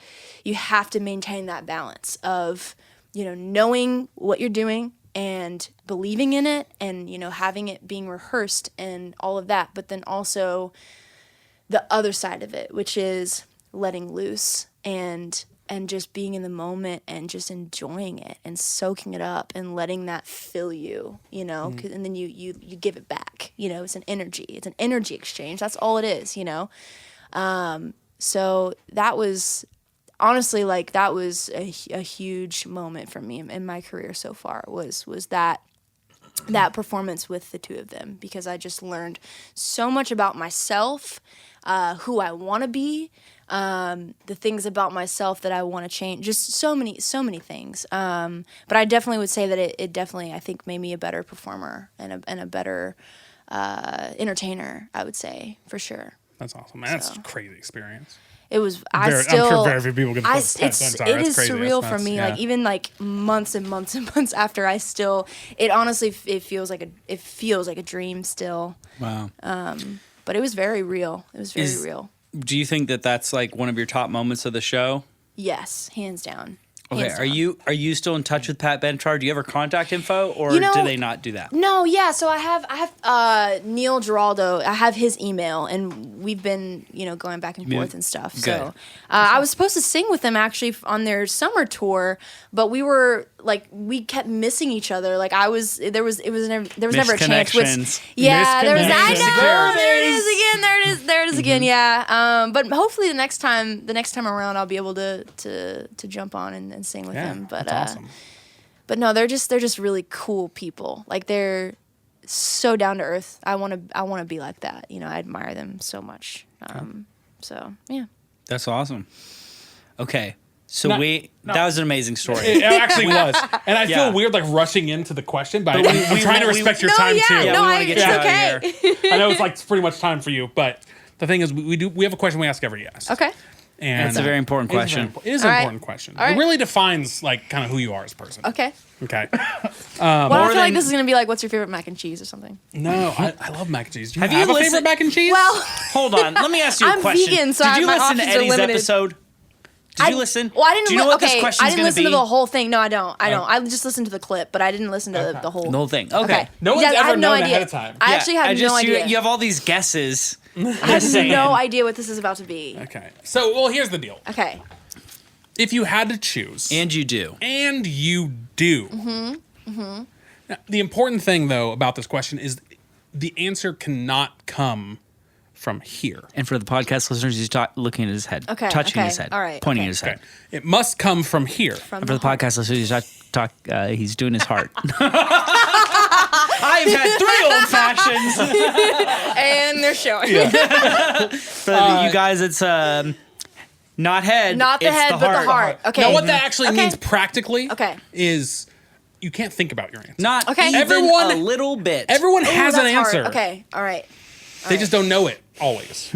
maintain that balance of, knowing what you're doing and believing in it, and, having it being rehearsed and all of that. But then also the other side of it, which is letting loose and just being in the moment and just enjoying it and soaking it up and letting that fill you, and then you give it back. It's an energy exchange. That's all it is, So that was, honestly, like, that was a huge moment for me in my career so far, was that performance with the two of them, because I just learned so much about myself, who I want to be, the things about myself that I want to change, just so many things. But I definitely would say that it definitely, I think, made me a better performer and a better entertainer, I would say, for sure. That's awesome, man. That's a crazy experience. It was. I'm sure very few people can. It is surreal for me. Like, even like months and months and months after, it honestly, it feels like a dream still. Wow. But it was very real. It was very real. Do you think that that's, like, one of your top moments of the show? Yes, hands down. Okay, are you still in touch with Pat Benatar? Do you ever contact info, or do they not do that? No, yeah. So I have Neil Giraldo. I have his email, and we've been going back and forth and stuff. Good. So I was supposed to sing with them actually on their summer tour, but we kept missing each other. Like, there was never a chance. There was. I know. There it is again. Yeah. But hopefully the next time around, I'll be able to jump on and sing with them. But that's awesome. But no, they're just really cool people. Like, they're so down to earth. I want to be like that. I admire them so much. So yeah. That's awesome. Okay. So that was an amazing story. It actually was. And I feel weird, like, rushing into the question, but I'm trying to respect your time too. It's okay. I know it's, like, pretty much time for you, but the thing is, we have a question we ask every guest. Okay. And it's a very important question. It is an important question. It really defines, like, kind of who you are as a person. Okay. Okay. I feel like this is going to be like, what's your favorite mac and cheese or something? No, I love mac and cheese. Do you have a favorite mac and cheese? Well, hold on. Let me ask you a question. I'm vegan, so Did you my listen to options are Eddie's limited. episode? Did you listen? Well, I didn't. Do you know what this question's I didn't gonna listen be? to the whole thing. No, I don't. I just listened to the clip, but I didn't listen to the whole. The whole thing. Okay. No one's ever known ahead of time. I actually have no idea. You have all these guesses. I have no idea what this is about to be. Okay. So, well, here's the deal. Okay. If you had to choose. And you do. Mm-hmm. Now, the important thing, though, about this question is the answer cannot come from here. And for the podcast listeners, he's looking at his head. Okay. Touching his head. All right. Pointing at his head. It must come from here. And for the podcast listeners, he's doing his heart. I've had 3 old fashions. And they're showing. For you guys, it's not head. Not the it's head, the but heart. the heart. Okay. Now, what that actually Okay. means practically Okay. is you can't think about your answer. Not Okay. even Everyone- a little bit. Everyone Ooh, has an that's hard. answer. Okay. All right. They just don't know it always.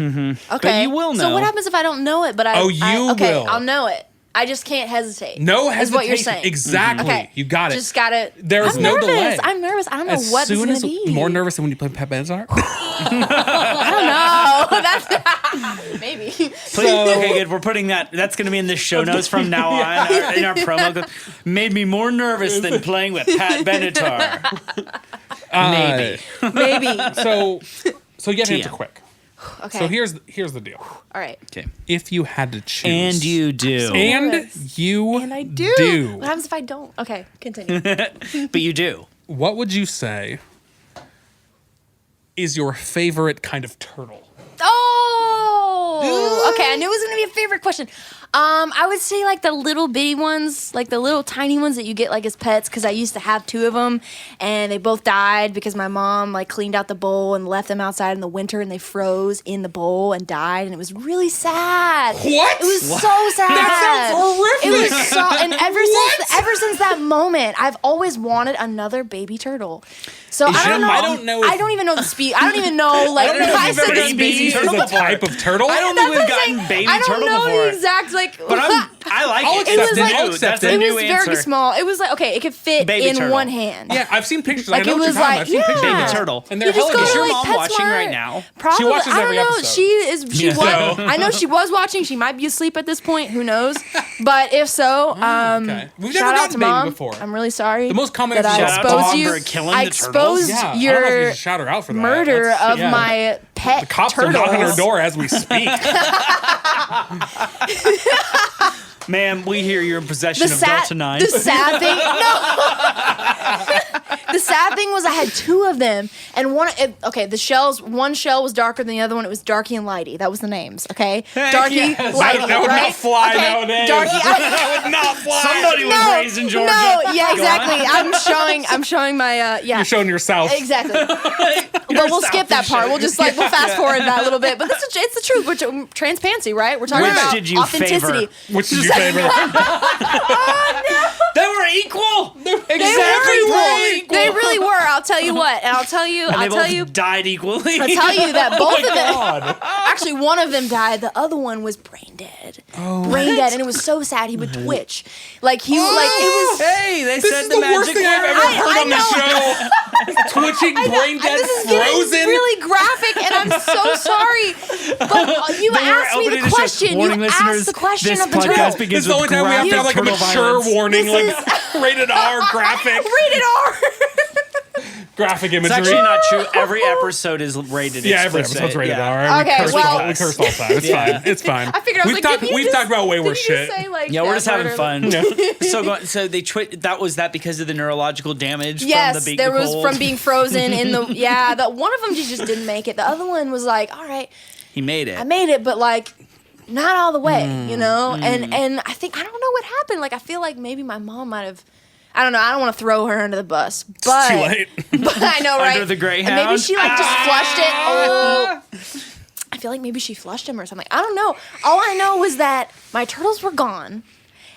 Okay. you will So know. what happens if I don't know it, but I... Oh, you okay, will. I'll know it. I just can't hesitate. No hesitation. Is what you're saying. Exactly. Okay. You got it. Just got it. There is I'm no nervous. delay. I'm nervous. I don't know As what this is soon going as to be. more nervous than when you play Pat Benatar. I don't know. That's maybe. Please, okay, good. We're putting that. That's going to be in the show notes from now on in our promo. Made me more nervous than playing with Pat Benatar. Maybe. Maybe. So you have to TM. answer quick. Okay. So here's the deal. All right. Okay. If you had to choose, And you do. and nervous. you And I do. do, What happens if I don't? Okay. Continue. But you do. what would you say is your favorite kind of turtle? Oh. Okay. I knew it was going to be a favorite question. I would say like the little bitty ones, like the little tiny ones that you get like as pets, because I used to have 2 of them, and they both died because my mom like cleaned out the bowl and left them outside in the winter, and they froze in the bowl and died, and it was really sad. What? It was so sad. That sounds horrific. It was so, and ever since that moment, I've always wanted another baby turtle. So I don't know. I don't know if- I don't even know the speed. I don't even know like don't know if I you've said ever the done baby species. Is turtle a type of turtle? I don't That's think we've what I'm gotten saying. baby I don't turtle know before. the exact like. But I like I'll it. accept was it. like- I'll accept That's a It new was answer. very small. It was like okay, it could fit Baby in turtle. one hand. Yeah, I've seen pictures. Like, I know it what you're was talking like, about. I've seen pictures. yeah. Baby turtle. And they're You just go hilarious. Is to, your like, mom watching PetSmart. right now? Probably. She watches I don't every know. episode. She is. She Yeah. was. So- I know she was watching. She might be asleep at this point. Who knows? But if so, okay. We've never shout out gotten to baby mom. before. I'm really sorry. The most common that I episode- Shout out to exposed mom you. for killing I the turtles. exposed Yeah, I don't know if you your should shout her out for that. murder That's- of yeah. my pet The cops turtles. are knocking on her door as we speak. Ma'am, we hear you're in possession The of sad, Delta 9. the sad thing, no. The sad thing was I had 2 of them, and the shells. One shell was darker than the other one. It was Darky and Lighty. That was the names. Okay, Darky, yes. Lighty. That would right? not fly okay. nowadays. Darky. That would not fly. Somebody was raised in Georgia. No, yeah, Go on. exactly. I'm showing my yeah. You're showing yourself. Exactly. But we'll skip that part. We'll just we'll fast forward that a little bit. But it's the truth. We're transparency, right? We're talking Which about did you authenticity. favor? Which is your favorite? They were equal. They Exactly. really were. They really were. I'll tell you what. And I'll tell you. And they I'll tell both you. died equally. I'll tell you that both of them. God. Actually, one of them died. The other one was brain dead. Brain dead, and it was so sad. He would twitch, like he like it was. Hey, they This said is the the magic worst thing I've word. ever heard I on the show. Twitching, brain dead, This is getting frozen. really graphic, and I'm so sorry. But you They were asked me opening the show. question. Warning You listeners, asked the question this of the podcast turtle. begins This is the only time we have to have like a graphic mature turtle warning, This like rated R graphic, Rated R. graphic It's imagery. actually not true. Every episode is rated. Yeah, every explicit. episode's rated Yeah. R. Okay, we curse well- all, we curse all the time. It's Yeah. fine. It's fine. I figured I was we've like, talked. did you We've just- talked about way did worse you just shit. say, like, Yeah, we're just having murder? fun. So they that was that because of the neurological damage Yes, from the being there was cold? from being frozen in the the one of them just didn't make it. The other one was like, all right, He made it. I made it, but like not all the way, you know. And I think I don't know what happened. Like I feel like maybe my mom might have. I don't know. I don't want to throw her under the bus, but Too late. But I know, right? Under the Greyhound? And maybe she like just flushed it. Oh, I feel like maybe she flushed him or something. I don't know. All I know was that my turtles were gone.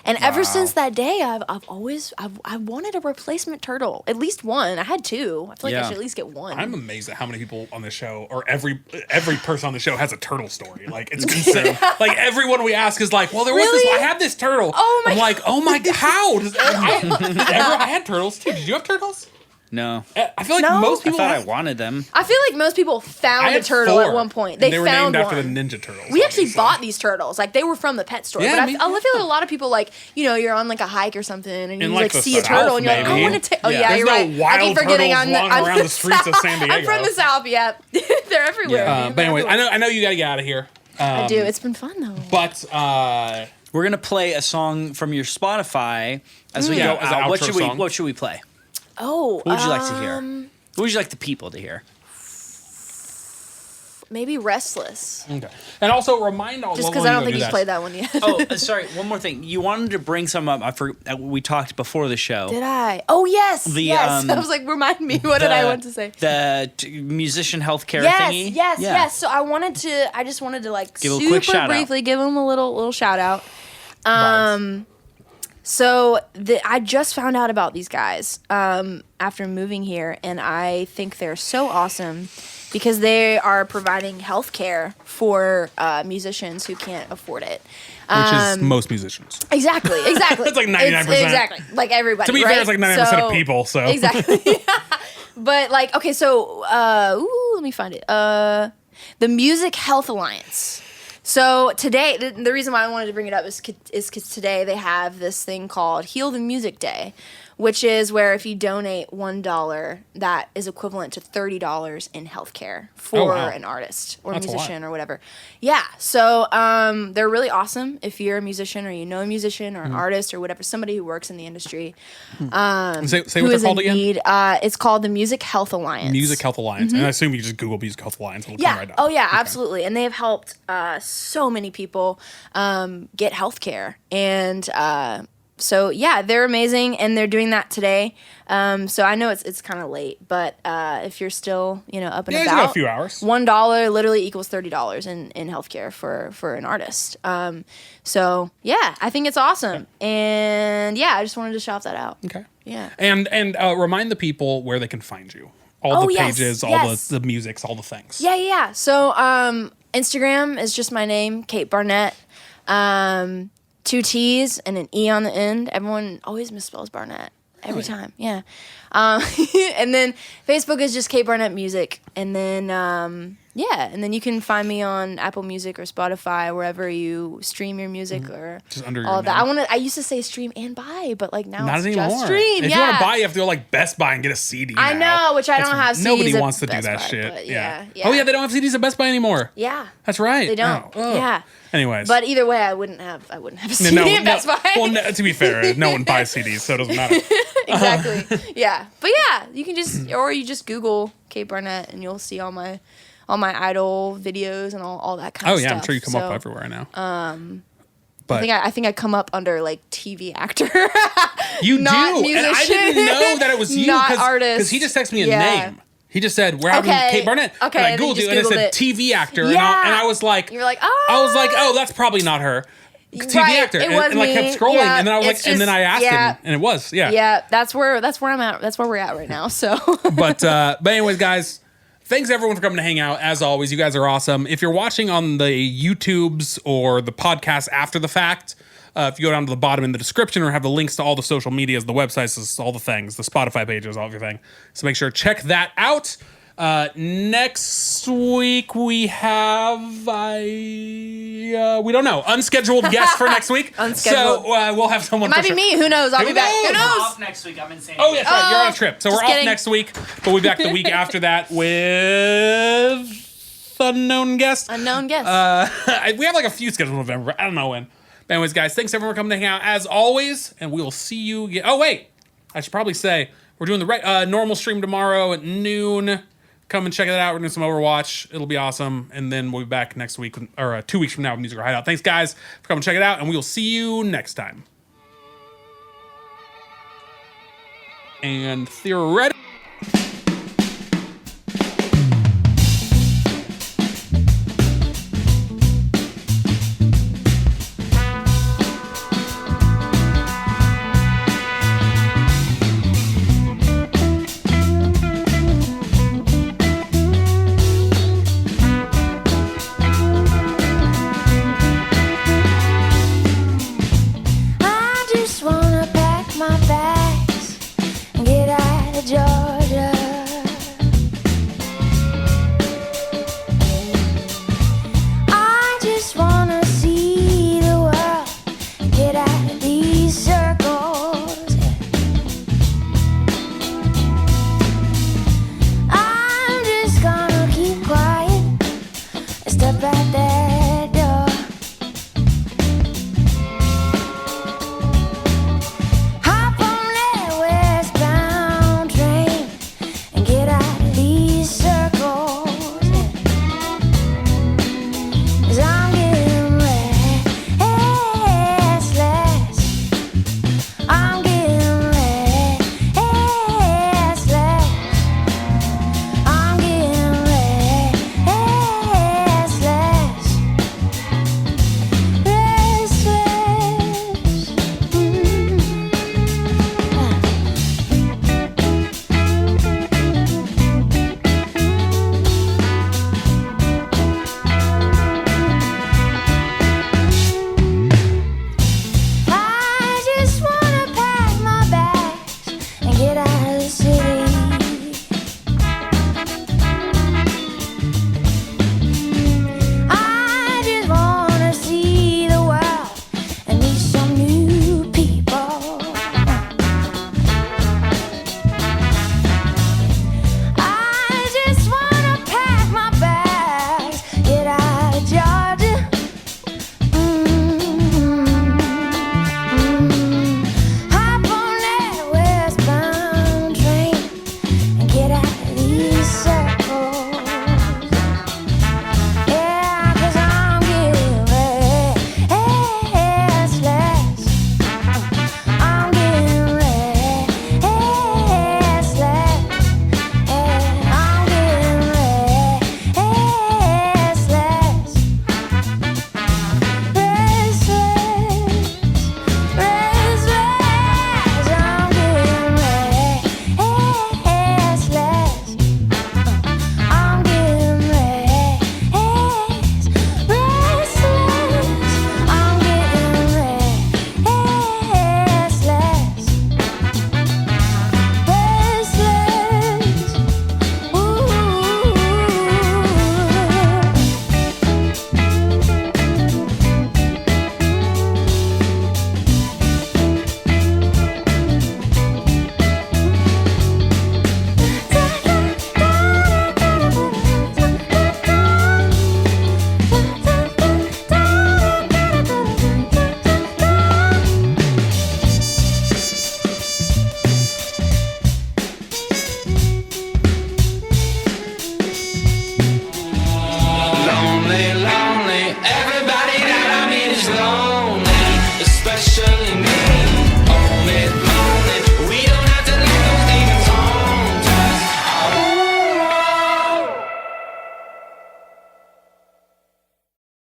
And ever since that day, I've wanted a replacement turtle, at least one. I had 2. I feel like I Yeah. should at least get one. I'm amazed at how many people on the show, or every person on the show, has a turtle story. Like it's insane. Like everyone we ask is like, "Well, there was this. Really? I had this turtle." Oh my I'm like, "Oh my god, how?" I had turtles too. Did you have turtles? No. I feel like No. most I people. thought I have- wanted them. I feel like most people I found a had turtle 4, at one point. and They were found named one. after the Ninja Turtles. We actually obviously. bought these turtles. Like they were from the pet store. Yeah, but me- I feel like a lot of people like you're on like a hike or something and you In, like like, the see a South, turtle and you're like, I maybe. want to take. Oh Yeah. yeah, There's you're no right. I wild keep forgetting turtles I'm walking around the streets of San I'm Diego. from the South. Yeah, they're everywhere. Yeah. dude. But anyways, They're everywhere. I know you gotta get out of here. I do. It's been fun though. But We're gonna play a song from your Spotify as we Yeah, go as an out. What outro should song. What should we play? Oh, What would you like to hear? What would you like the people to hear? maybe Restless. Okay. And also remind all. Just because I don't think he's played that one yet. Oh, sorry. One more thing. You wanted to bring some up. I forgot. We talked before the show. Did I? Oh yes, yes. I was like, remind me. What did I want to say? The musician healthcare thingy. Yes. So I just wanted to like give a quick super briefly give him a little shout out. So I just found out about these guys after moving here, and I think they're so awesome because they are providing health care for musicians who can't afford it. Which is most musicians. Exactly. It's like 99%. Exactly. Like everybody, to be fair, it's like 99% of people, so. Exactly. But like, okay, so, let me find it. The Music Health Alliance. So today, the reason why I wanted to bring it up is because today they have this thing called Heal the Music Day, which is where if you donate $1, that is equivalent to $30 in healthcare for an artist or That's musician or whatever. Yeah, so they're really awesome if you're a musician or you know a musician or an artist or whatever, somebody who works in the industry. Say what they're called again? It's called the Music Health Alliance. Music Health Alliance. And I assume you just Google Music Health Alliance. It'll come right up. Oh, yeah, absolutely. And they have helped so many people get healthcare. And so, yeah, they're amazing. And they're doing that today. So I know it's kind of late. But if you're still, up and about. A few hours. $1 literally equals $30 in healthcare for an artist. So, yeah, I think it's awesome. And, yeah, I just wanted to shout that out. Okay. Yeah. And remind the people where they can find you. All the pages, all the musics, all the things. Yeah. So Instagram is just my name, Kate Barnette. 2 T's and an E on the end. Everyone always misspells Barnette. Every time. Yeah. And then Facebook is just Kate Barnette Music. And then, and then you can find me on Apple Music or Spotify, wherever you stream your music or just under all your that. name. I used to say stream and buy, but like now Not it's anymore. just stream. If you want to buy, you have to go like Best Buy and get a CD I know, which I don't have CDs Nobody at wants to do Best that Buy, shit. but Yeah. yeah. Oh, yeah, they don't have CDs at Best Buy anymore. Yeah. That's right. They don't. Oh. Yeah. Anyways. But either way, I wouldn't have a CD at Best Buy. Well, to be fair, no one buys CDs, so it doesn't matter. Exactly. Yeah. But yeah, you can you just Google Kate Barnette and you'll see all my Idol videos and all that kind of stuff. Oh yeah, I'm sure you come up everywhere now. But I think I come up under like TV actor. You not do, musician, and I didn't know that it was you. Not artist. Because he just texted me a name. He just said, we're having Kate Barnette. Okay, and I Googled you, and it said TV actor. Yeah. And I was like, you're like, oh, that's probably not her. TV actor. It was and I kept scrolling, and then I was like, and then I asked him, and it was, Yeah, that's where I'm at. That's where we're at right now. So But anyways, guys, thanks everyone for coming to hang out. As always, you guys are awesome. If you're watching on the YouTubes or the podcast after the fact, if you go down to the bottom in the description or have the links to all the social medias, the websites, all the things, the Spotify pages, all everything. So make sure to check that out. Next week we have we don't know, unscheduled guest for next week. Unscheduled. So we'll have someone. It might be me. Who knows? I'll be back. Who I'm knows? off next week. I'm in San Oh Diego. yeah, that's right. You're on a trip, so we're kidding. off next week. But we'll be back the week after that with unknown guest. Unknown guest. We have like a few scheduled in November. I don't know when. But anyways, guys, thanks everyone for coming to hang out as always, and we will see you again. Oh wait, I should probably say we're doing the normal stream tomorrow at noon. Come and check it out. We're doing some Overwatch. It'll be awesome. And then we'll be back next week, or 2 weeks from now with Music or Hideout. Thanks, guys, for coming and check it out. And we will see you next time. And theoretically... I just wanna pack my bags and get out of Georgia. lonely, lonely. Everybody